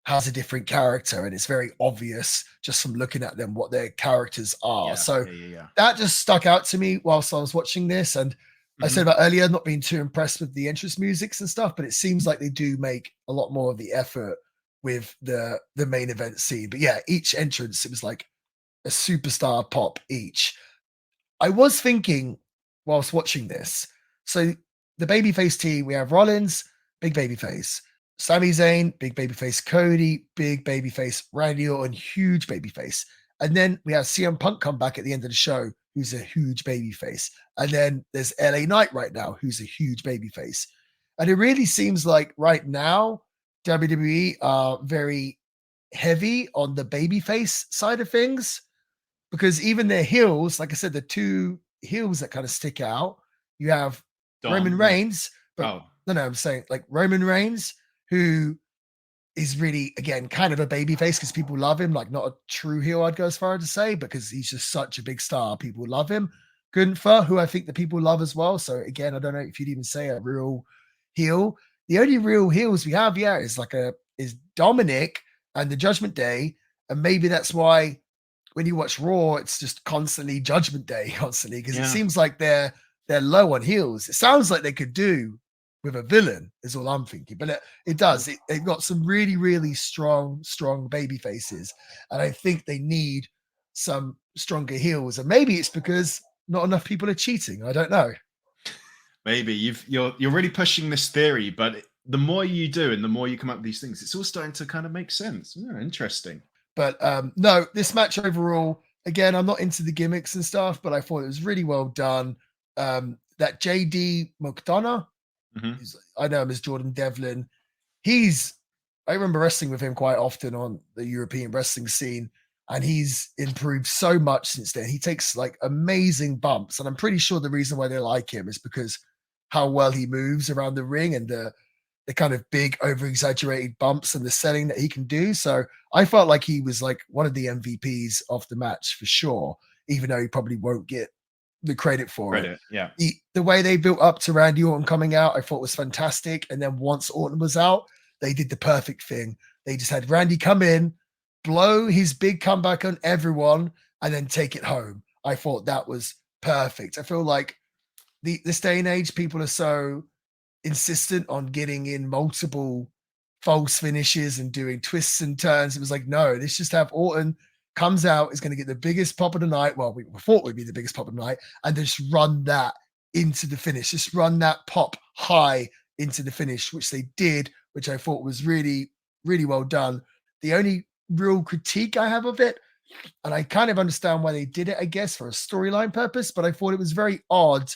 has a different character, and it's very obvious just from looking at them what their characters are. Yeah. So Yeah. that just stuck out to me whilst I was watching this. And I said Mhm. about earlier, not being too impressed with the entrance musics and stuff, but it seems like they do make a lot more of the effort with the main event scene. But yeah, each entrance, it was like a superstar pop each. I was thinking whilst watching this, so the babyface team, we have Rollins, big babyface, Sami Zayn, big babyface, Cody, big babyface, Randy Orton, huge babyface. And then we have CM Punk come back at the end of the show, who's a huge babyface. And then there's LA Knight right now, who's a huge babyface. And it really seems like right now, WWE are very heavy on the babyface side of things, because even their heels, like I said, the two heels that kind of stick out, you have Roman Dom. Yeah. Reigns, but Oh. no, I'm saying like Roman Reigns, who is really, again, kind of a baby face because people love him, like not a true heel, I'd go as far as to say, because he's just such a big star. People love him. Gunther, who I think the people love as well. So again, I don't know if you'd even say a real heel. The only real heels we have, yeah, is Dominic and the Judgment Day. And maybe that's why when you watch Raw, it's just constantly Judgment Day, constantly, because it Yeah. seems like they're low on heels. It sounds like they could do with a villain, is all I'm thinking. But it does. It got some really, really strong baby faces, and I think they need some stronger heels. And maybe it's because not enough people are cheating. I don't know. Maybe you're really pushing this theory, but the more you do and the more you come up with these things, it's all starting to kind of make sense. Yeah, interesting. But no, this match overall, again, I'm not into the gimmicks and stuff, but I thought it was really well done. That JD McDonough, hmm I know him as Jordan Devlin. I remember wrestling with him quite often on the European wrestling scene, and he's improved so much since then. He takes like amazing bumps, and I'm pretty sure the reason why they like him is because how well he moves around the ring, and the kind of big over exaggerated bumps and the selling that he can do. So I felt like he was like one of the MVPs of the match for sure, even though he probably won't get the credit for it. Yeah. The way they built up to Randy Orton coming out, I thought was fantastic. And then once Orton was out, they did the perfect thing. They just had Randy come in, blow his big comeback on everyone, and then take it home. I thought that was perfect. I feel like this day and age, people are so insistent on getting in multiple false finishes and doing twists and turns. It was like, no, let's just have Orton comes out, is going to get the biggest pop of the night. Well, we thought would be the biggest pop of the night, and just run that into the finish. Just run that pop high into the finish, which they did, which I thought was really, really well done. The only real critique I have of it, and I kind of understand why they did it, I guess, for a storyline purpose, but I thought it was very odd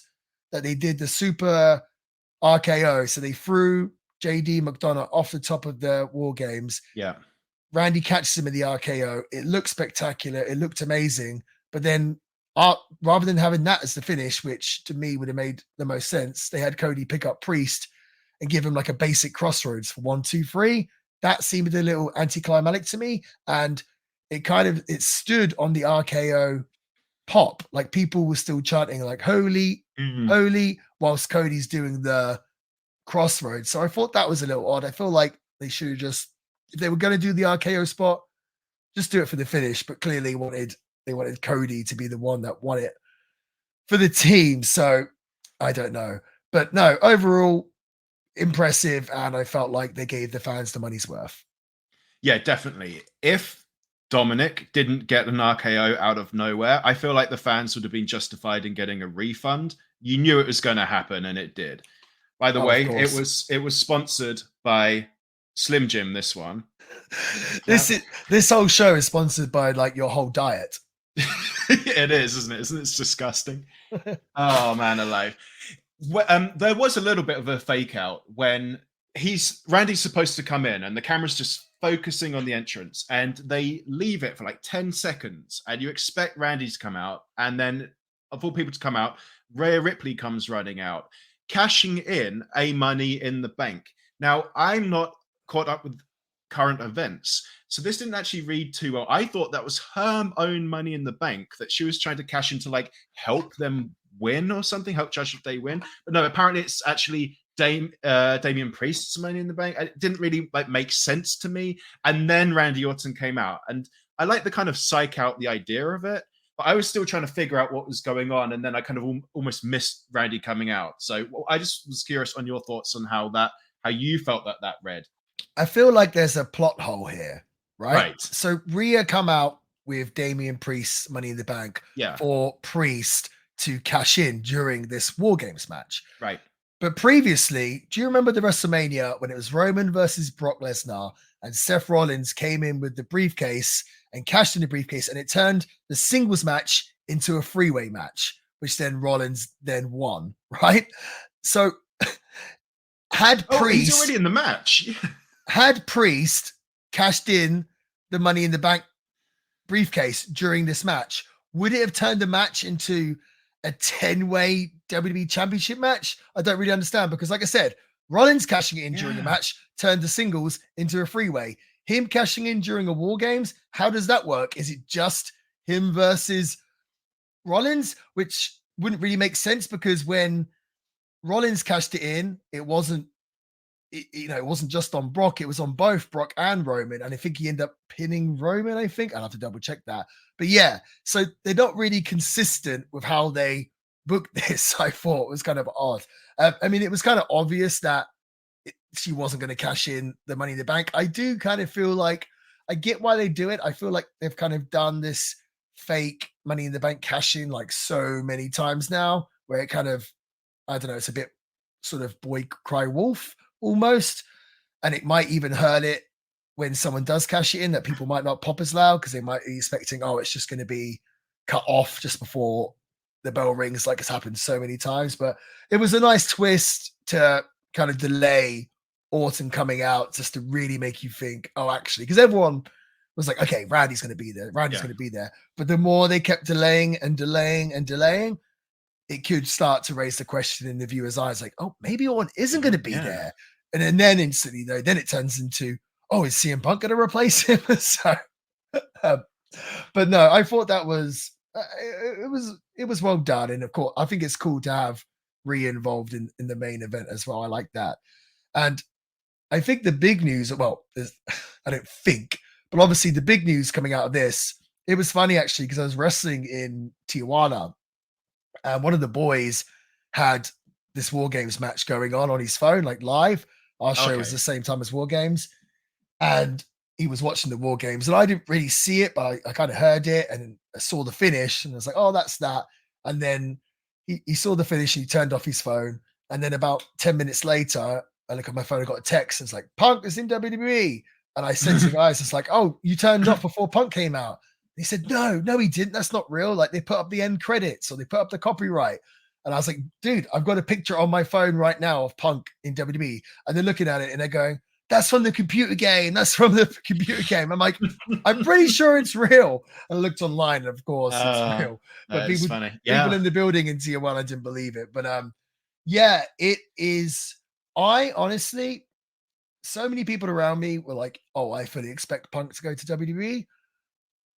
that they did the super RKO. So they threw JD McDonough off the top of the WarGames. Yeah. Randy catches him in the RKO. It looked spectacular. It looked amazing. But then rather than having that as the finish, which to me would have made the most sense, they had Cody pick up Priest and give him like a basic crossroads for 1, 2, 3. That seemed a little anticlimactic to me. And it stood on the RKO pop. Like people were still chanting like holy, Mhm. holy, whilst Cody's doing the crossroads. So I thought that was a little odd. I feel like They should have just, if they were going to do the RKO spot, just do it for the finish. But clearly they wanted Cody to be the one that won it for the team. So I don't know. But no, overall, impressive. And I felt like they gave the fans the money's worth. Yeah, definitely. If Dominic didn't get an RKO out of nowhere, I feel like the fans would have been justified in getting a refund. You knew it was going to happen, and it did. By the way, it was sponsored by Slim Jim. This one. This whole show is sponsored by like your whole diet. It is, isn't it? Isn't it? It's disgusting. Oh man, alive. There was a little bit of a fake out when Randy's supposed to come in, and the camera's just focusing on the entrance, and they leave it for like 10 seconds, and you expect Randy to come out, and then of all people to come out, Rhea Ripley comes running out, cashing in a Money in the Bank. Now, I'm not caught up with current events, so this didn't actually read too well. I thought that was her own Money in the Bank that she was trying to cash in to like help them win or something, help Judgment Day win. But no, apparently it's actually Damian Priest's Money in the Bank. It didn't really like make sense to me. And then Randy Orton came out, and I like the kind of psych out the idea of it, but I was still trying to figure out what was going on, and then I kind of almost missed Randy coming out. So I just was curious on your thoughts on how you felt that read. I feel like there's a plot hole here, right? So Rhea come out with Damian Priest's Money in the Bank for Priest to cash in during this WarGames match. Right. But previously, do you remember the WrestleMania when it was Roman versus Brock Lesnar and Seth Rollins came in with the briefcase and cashed in the briefcase, and it turned the singles match into a freeway match, which then Rollins then won, right? So had Priest... he's already in the match. Had Priest cashed in the Money in the Bank briefcase during this match, would it have turned the match into a 10-way WWE Championship match? I don't really understand, because like I said, Rollins cashing it in during the match turned the singles into a freeway. Him cashing in during a WarGames, how does that work? Is it just him versus Rollins? Which wouldn't really make sense, because when Rollins cashed it in, it wasn't just on Brock, it was on both Brock and Roman. And I think he ended up pinning Roman, I think. I'll have to double check that. But yeah, so they're not really consistent with how they booked this. I thought it was kind of odd. I mean, it was kind of obvious that she wasn't going to cash in the Money in the Bank. I do kind of feel like I get why they do it. I feel like they've kind of done this fake Money in the Bank cash in like so many times now, where it kind of, I don't know, it's a bit sort of boy cry wolf almost, and it might even hurt it when someone does cash it in, that people might not pop as loud because they might be expecting, oh, it's just going to be cut off just before the bell rings, like it's happened so many times. But it was a nice twist to kind of delay Orton coming out, just to really make you think, oh, actually, because everyone was like, okay, Randy's going to be there, going to be there. But the more they kept delaying and delaying and delaying, it could start to raise the question in the viewer's eyes, like, oh, maybe Orton isn't going to be there. And then instantly, though, then it turns into, oh, is CM Punk going to replace him? So, but no, I thought that was, it was well done. And of course, I think it's cool to have Rhea involved in the main event as well. I like that. And I think the big news, well, I don't think, but obviously the big news coming out of this, it was funny actually, because I was wrestling in Tijuana, and one of the boys had this WarGames match going on his phone, like live. Our show was the same time as WarGames, and he was watching the WarGames, and I didn't really see it, but I kind of heard it and I saw the finish, and I was like, oh, that's that. And then he saw the finish and he turned off his phone. And then about 10 minutes later, I look at my phone, I got a text, and it's like, Punk is in WWE. And I said to the guys, it's like, oh, you turned off before Punk came out. He said, no, he didn't. That's not real. Like, they put up the end credits, or they put up the copyright. And I was like, dude, I've got a picture on my phone right now of Punk in WWE. And they're looking at it and they're going, that's from the computer game. That's from the computer game. I'm like, I'm pretty sure it's real. And I looked online, and of course it's real. But people in the building in Tijuana didn't believe it. But yeah, it is. I honestly, so many people around me were like, oh, I fully expect Punk to go to WWE.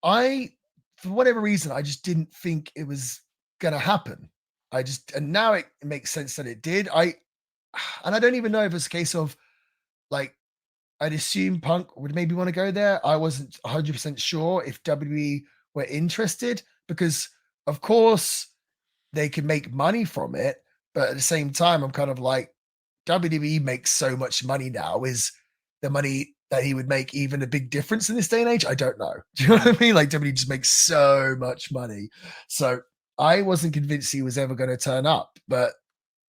For whatever reason, I just didn't think it was going to happen. And now it makes sense that it did. And I don't even know if it's a case of like, I'd assume Punk would maybe want to go there. I wasn't 100% sure if WWE were interested because, of course, they can make money from it. But at the same time, I'm kind of like, WWE makes so much money now. Is the money that he would make even a big difference in this day and age? I don't know. Do you know what I mean? Like, WWE just makes so much money. So I wasn't convinced he was ever going to turn up, but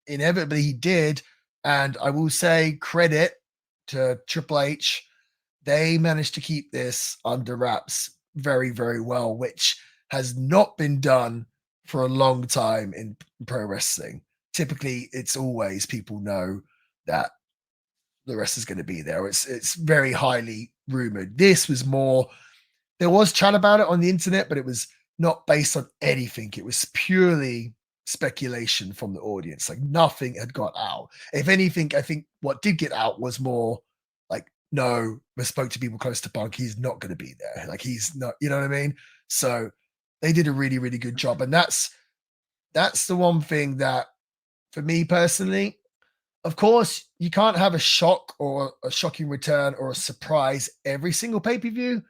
inevitably he did. And I will say credit to Triple H. They managed to keep this under wraps very, very well, which has not been done for a long time in pro wrestling. Typically, it's always people know that the rest is going to be there. It's very highly rumored. This was more, there was chat about it on the internet, but it was not based on anything. It was purely speculation from the audience. Like nothing had got out. If anything, I think what did get out was more like, no, we spoke to people close to Punk. He's not going to be there. Like he's not, you know what I mean? So they did a really, really good job. And that's the one thing that for me personally, of course, you can't have a shock or a shocking return or a surprise every single pay-per-view.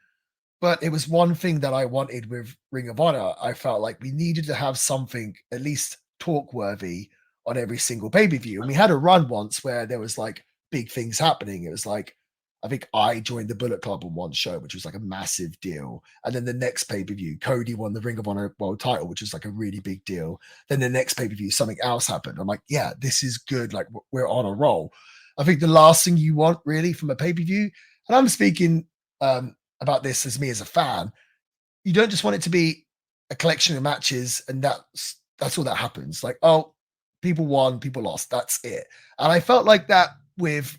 But it was one thing that I wanted with Ring of Honor. I felt like we needed to have something at least talk worthy on every single pay per view. And we had a run once where there was like big things happening. It was like, I think I joined the Bullet Club on one show, which was like a massive deal. And then the next pay per view, Cody won the Ring of Honor World title, which was like a really big deal. Then the next pay per view, something else happened. I'm like, yeah, this is good. Like we're on a roll. I think the last thing you want really from a pay per view, and I'm speaking about this as me as a fan, you don't just want it to be a collection of matches and that's all that happens. Like, oh, people won, people lost, that's it. And I felt like that with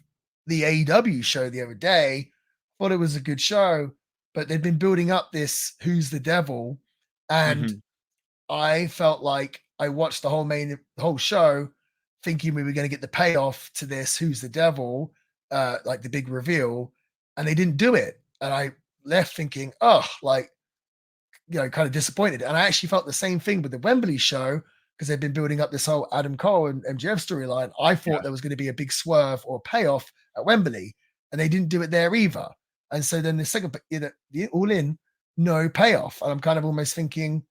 the AEW show the other day. Thought it was a good show, but they'd been building up this Who's the Devil, and I felt like I watched the whole show thinking we were going to get the payoff to this Who's the Devil, like the big reveal, and they didn't do it. And I left thinking, oh, like, kind of disappointed. And I actually felt the same thing with the Wembley show because they've been building up this whole Adam Cole and MJF storyline. I thought there was going to be a big swerve or payoff at Wembley, and they didn't do it there either. And so then the second, All In, no payoff. And I'm kind of almost thinking,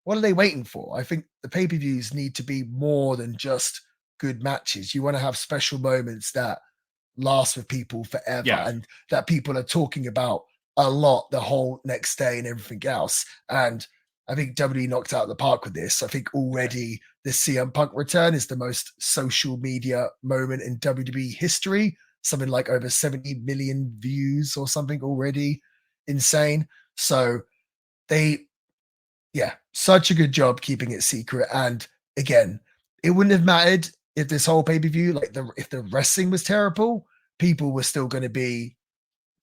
what are they waiting for? I think the pay-per-views need to be more than just good matches. You want to have special moments that last with people forever and that people are talking about a lot the whole next day and everything else. And I think WWE knocked out of the park with this. I think already the CM Punk return is the most social media moment in WWE history. Something like over 70 million views or something already. Insane. So such a good job keeping it secret. And again, it wouldn't have mattered if this whole pay-per-view, if the wrestling was terrible, people were still going to be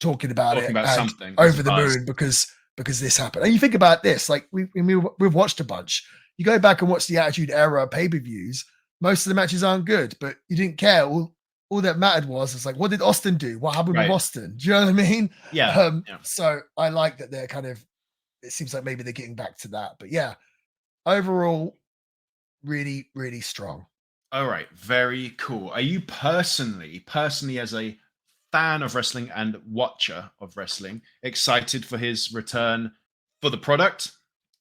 talking about something over the moon because this happened. And you think about this, like we've watched a bunch. You go back and watch the Attitude Era pay-per-views, most of the matches aren't good, but you didn't care. All that mattered was, it's like, what did Austin do? What happened with Austin? Do you know what I mean? Yeah. So I like that they're kind of, it seems like maybe they're getting back to that. But yeah, overall, really, really strong. All right. Very cool. Are you personally as a fan of wrestling and watcher of wrestling, excited for his return for the product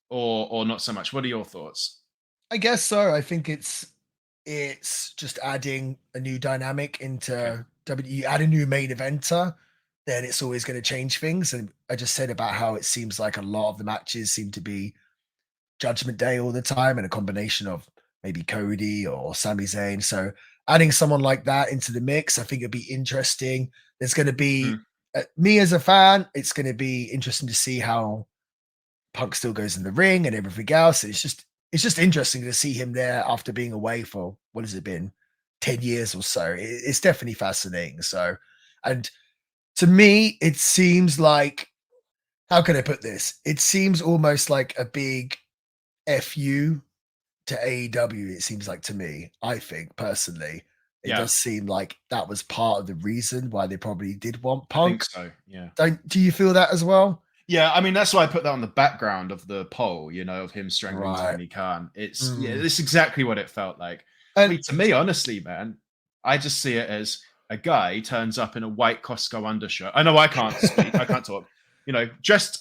or not so much? What are your thoughts? I guess so. I think it's just adding a new dynamic into WWE. You add a new main eventer, then it's always going to change things. And I just said about how it seems like a lot of the matches seem to be Judgment Day all the time and a combination of maybe Cody or Sami Zayn. So adding someone like that into the mix, I think it'd be interesting. There's going to be, me as a fan, it's going to be interesting to see how Punk still goes in the ring and everything else. It's just interesting to see him there after being away for, what has it been, 10 years or so. It's definitely fascinating. So, and to me, it seems like, how can I put this? It seems almost like a big FU to AEW, it seems like to me. I think, personally. It does seem like that was part of the reason why they probably did want Punk. I think so, yeah. Do you feel that as well? Yeah, I mean, that's why I put that on the background of the poll, of him strangling Tony Khan. It's exactly what it felt like. I mean, to me, honestly, man, I just see it as a guy turns up in a white Costco undershirt. I know I can't speak, I can't talk.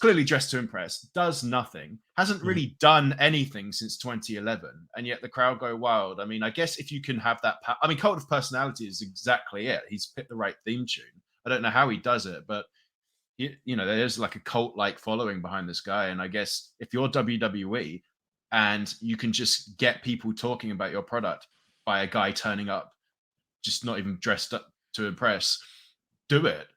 Clearly dressed to impress, does nothing, hasn't really done anything since 2011, and yet the crowd go wild. I mean, I guess if you can have that, cult of personality is exactly it. He's picked the right theme tune. I don't know how he does it, but there's like a cult-like following behind this guy. And I guess if you're WWE and you can just get people talking about your product by a guy turning up, just not even dressed up to impress, do it.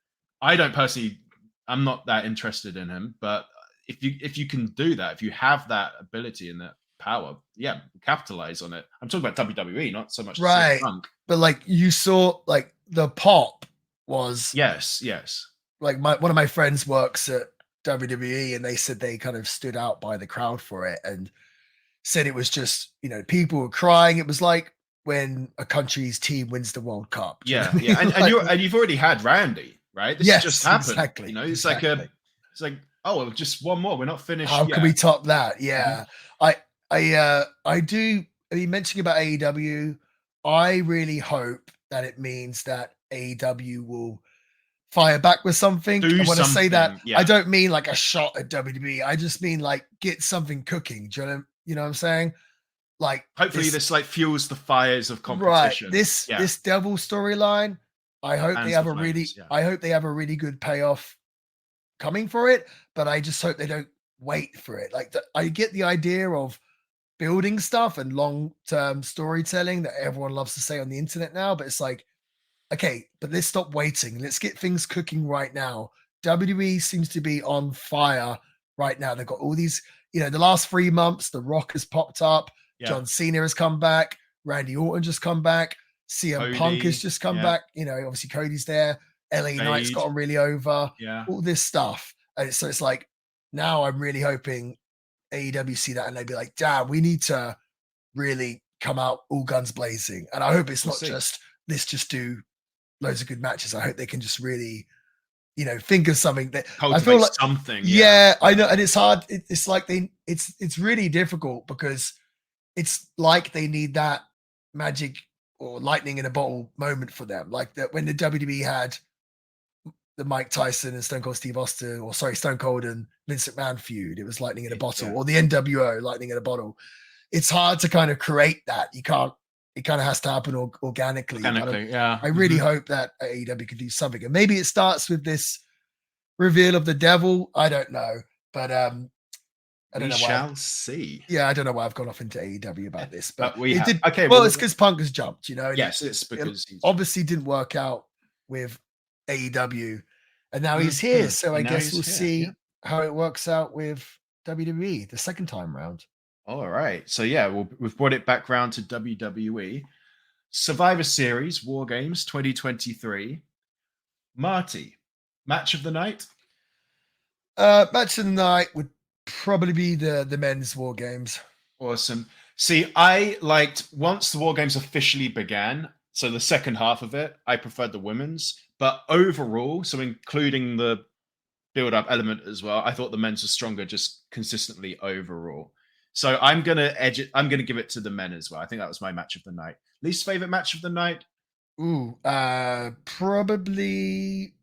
I don't personally, I'm not that interested in him, but if you can do that, if you have that ability and that power, yeah, capitalize on it. I'm talking about WWE, not so much right. Punk. But like you saw, like the pop was yes. Like one of my friends works at WWE, and they said they kind of stood out by the crowd for it, and said it was just people were crying. It was like when a country's team wins the World Cup. Yeah. And you've already had Randy, right? This just happened. Exactly. It's like oh, just one more. We're not finished. How can we top that? Yeah. I do. I mean, mentioning about AEW, I really hope that it means that AEW will fire back with something. And when I say that, I don't mean like a shot at WWE. I just mean like get something cooking. Do you know what I'm saying? Like hopefully this like fuels the fires of competition. Right. This devil storyline, I hope they have a really good payoff coming for it, but I just hope they don't wait for it. Like I get the idea of building stuff and long-term storytelling that everyone loves to say on the internet now, but it's like, okay, but let's stop waiting. Let's get things cooking right now. WWE seems to be on fire right now. They've got all these, the last 3 months, The Rock has popped up. Yeah. John Cena has come back. Randy Orton just come back. CM Punk has just come back. Obviously Cody's there. LA Knight's gotten really over. Yeah. All this stuff. And so it's like, now I'm really hoping AEW see that and they'd be like, damn, we need to really come out all guns blazing. And I hope it's not just, let's just do loads of good matches. I hope they can just really, think of something that cultivate I feel like something. Yeah, I know. And it's hard. It's like it's really difficult because it's like they need that magic or lightning in a bottle moment for them. Like that when the WWE had the Mike Tyson and Stone Cold Stone Cold and Vince McMahon feud, it was lightning in a bottle, or the NWO lightning in a bottle. It's hard to kind of create that. You can't. It kind of has to happen organically. I really hope that AEW could do something, and maybe it starts with this reveal of the devil. I don't know, but I don't know. We shall see. Yeah, I don't know why I've gone off into AEW about this, but we did. Okay, well, it's because Punk has jumped. Yes, it's because it obviously didn't work out with AEW, and now he's here. So I guess we'll see how it works out with WWE the second time round. All right. So yeah, we've brought it back round to WWE. Survivor Series, WarGames 2023. Marty, match of the night? Match of the night would probably be the men's WarGames. Awesome. See, I liked, once the WarGames officially began, so the second half of it, I preferred the women's. But overall, so including the build-up element as well, I thought the men's was stronger just consistently overall. So I'm gonna give it to the men as well. I think that was my match of the night. Least favorite match of the night? Ooh, probably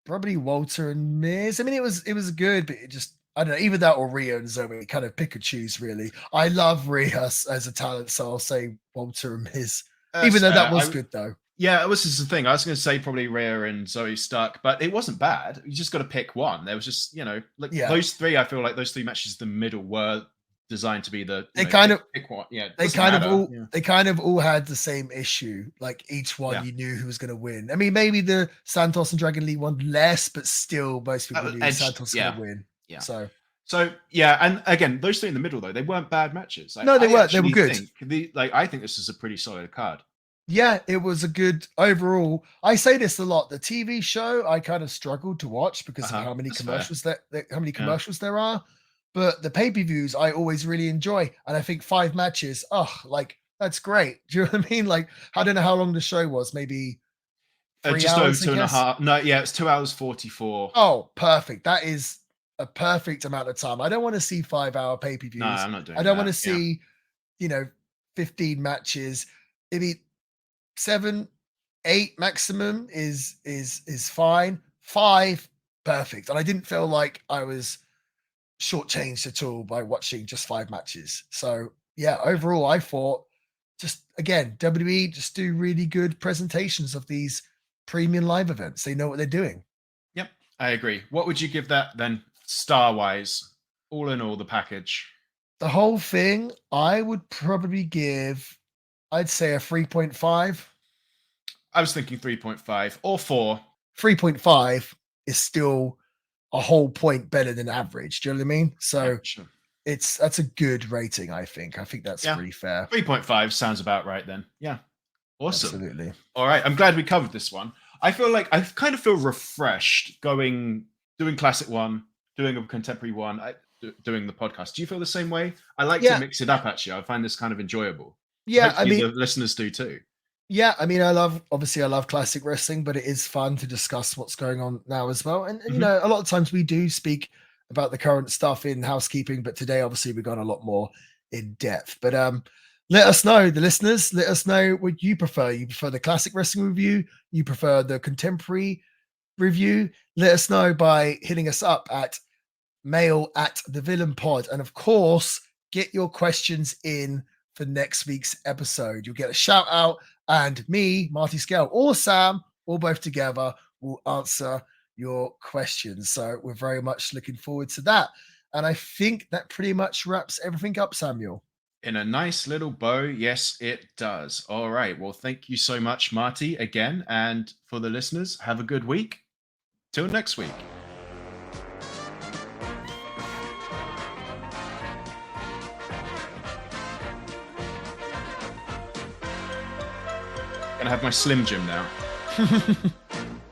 Walter and Miz. I mean, it was good, but it just, I don't know, either that or Rhea and Zoe. Kind of pick and choose, really. I love Rhea as a talent, so I'll say Walter and Miz. Even though that was good, though. Yeah, this is the thing. I was going to say probably Rhea and Zoe Stark, but it wasn't bad. You just got to pick one. There was just, those three. I feel like those three matches in the middle were designed to be the. They kind of all had the same issue. Like each one, you knew who was going to win. I mean, maybe the Santos and Dragon Lee one less, but still, most people knew Santos was going to win. Yeah. So yeah, and again, those three in the middle though, they weren't bad matches. No, they weren't. They were good. I think this is a pretty solid card. Yeah, it was a good overall. I say this a lot. The TV show I kind of struggled to watch because of how many commercials there are. But the pay-per-views I always really enjoy, and I think 5 matches. That's great. Do you know what I mean? Like, I don't know how long the show was. Maybe 3 just hours, over 2.5. No, yeah, it's 2 hours 44. Oh, perfect. That is a perfect amount of time. I don't want to see 5-hour pay-per-views. No, I'm not doing. I don't want to see, 15 matches. Maybe 7, 8 maximum is fine. 5 perfect. And I didn't feel like I was shortchanged at all by watching just 5 matches. So yeah, overall, I thought just again, WWE just do really good presentations of these premium live events. They know what they're doing. Yep, I agree. What would you give that then, star wise? All in all, the package. The whole thing, I would probably give, I'd say a 3.5. I was thinking 3.5 or 4. 3.5 is still a whole point better than average. Do you know what I mean? So Yeah, sure. that's a good rating, I think. I think that's Yeah. pretty fair. 3.5 sounds about right then. Yeah. Awesome. Absolutely. All right. I'm glad we covered this one. I feel like I kind of feel refreshed doing classic one, doing a contemporary one, doing the podcast. Do you feel the same way? I like to mix it up, actually. I find this kind of enjoyable. Yeah, hopefully the listeners do too. Yeah, I mean, I love classic wrestling, but it is fun to discuss what's going on now as well. And you know, a lot of times we do speak about the current stuff in housekeeping, but today obviously we've gone a lot more in depth. But let us know, the listeners, let us know what you prefer. You prefer the classic wrestling review? You prefer the contemporary review? Let us know by hitting us up at mail@thevillainpod. And of course, get your questions in for next week's episode. You'll get a shout out, and me, Marty Scale, or Sam, or both together, will answer your questions. So we're very much looking forward to that. And I think that pretty much wraps everything up, Samuel. In a nice little bow, yes, it does. All right. Well, thank you so much, Marty, again. And for the listeners, have a good week. Till next week. Gonna have my Slim Jim now.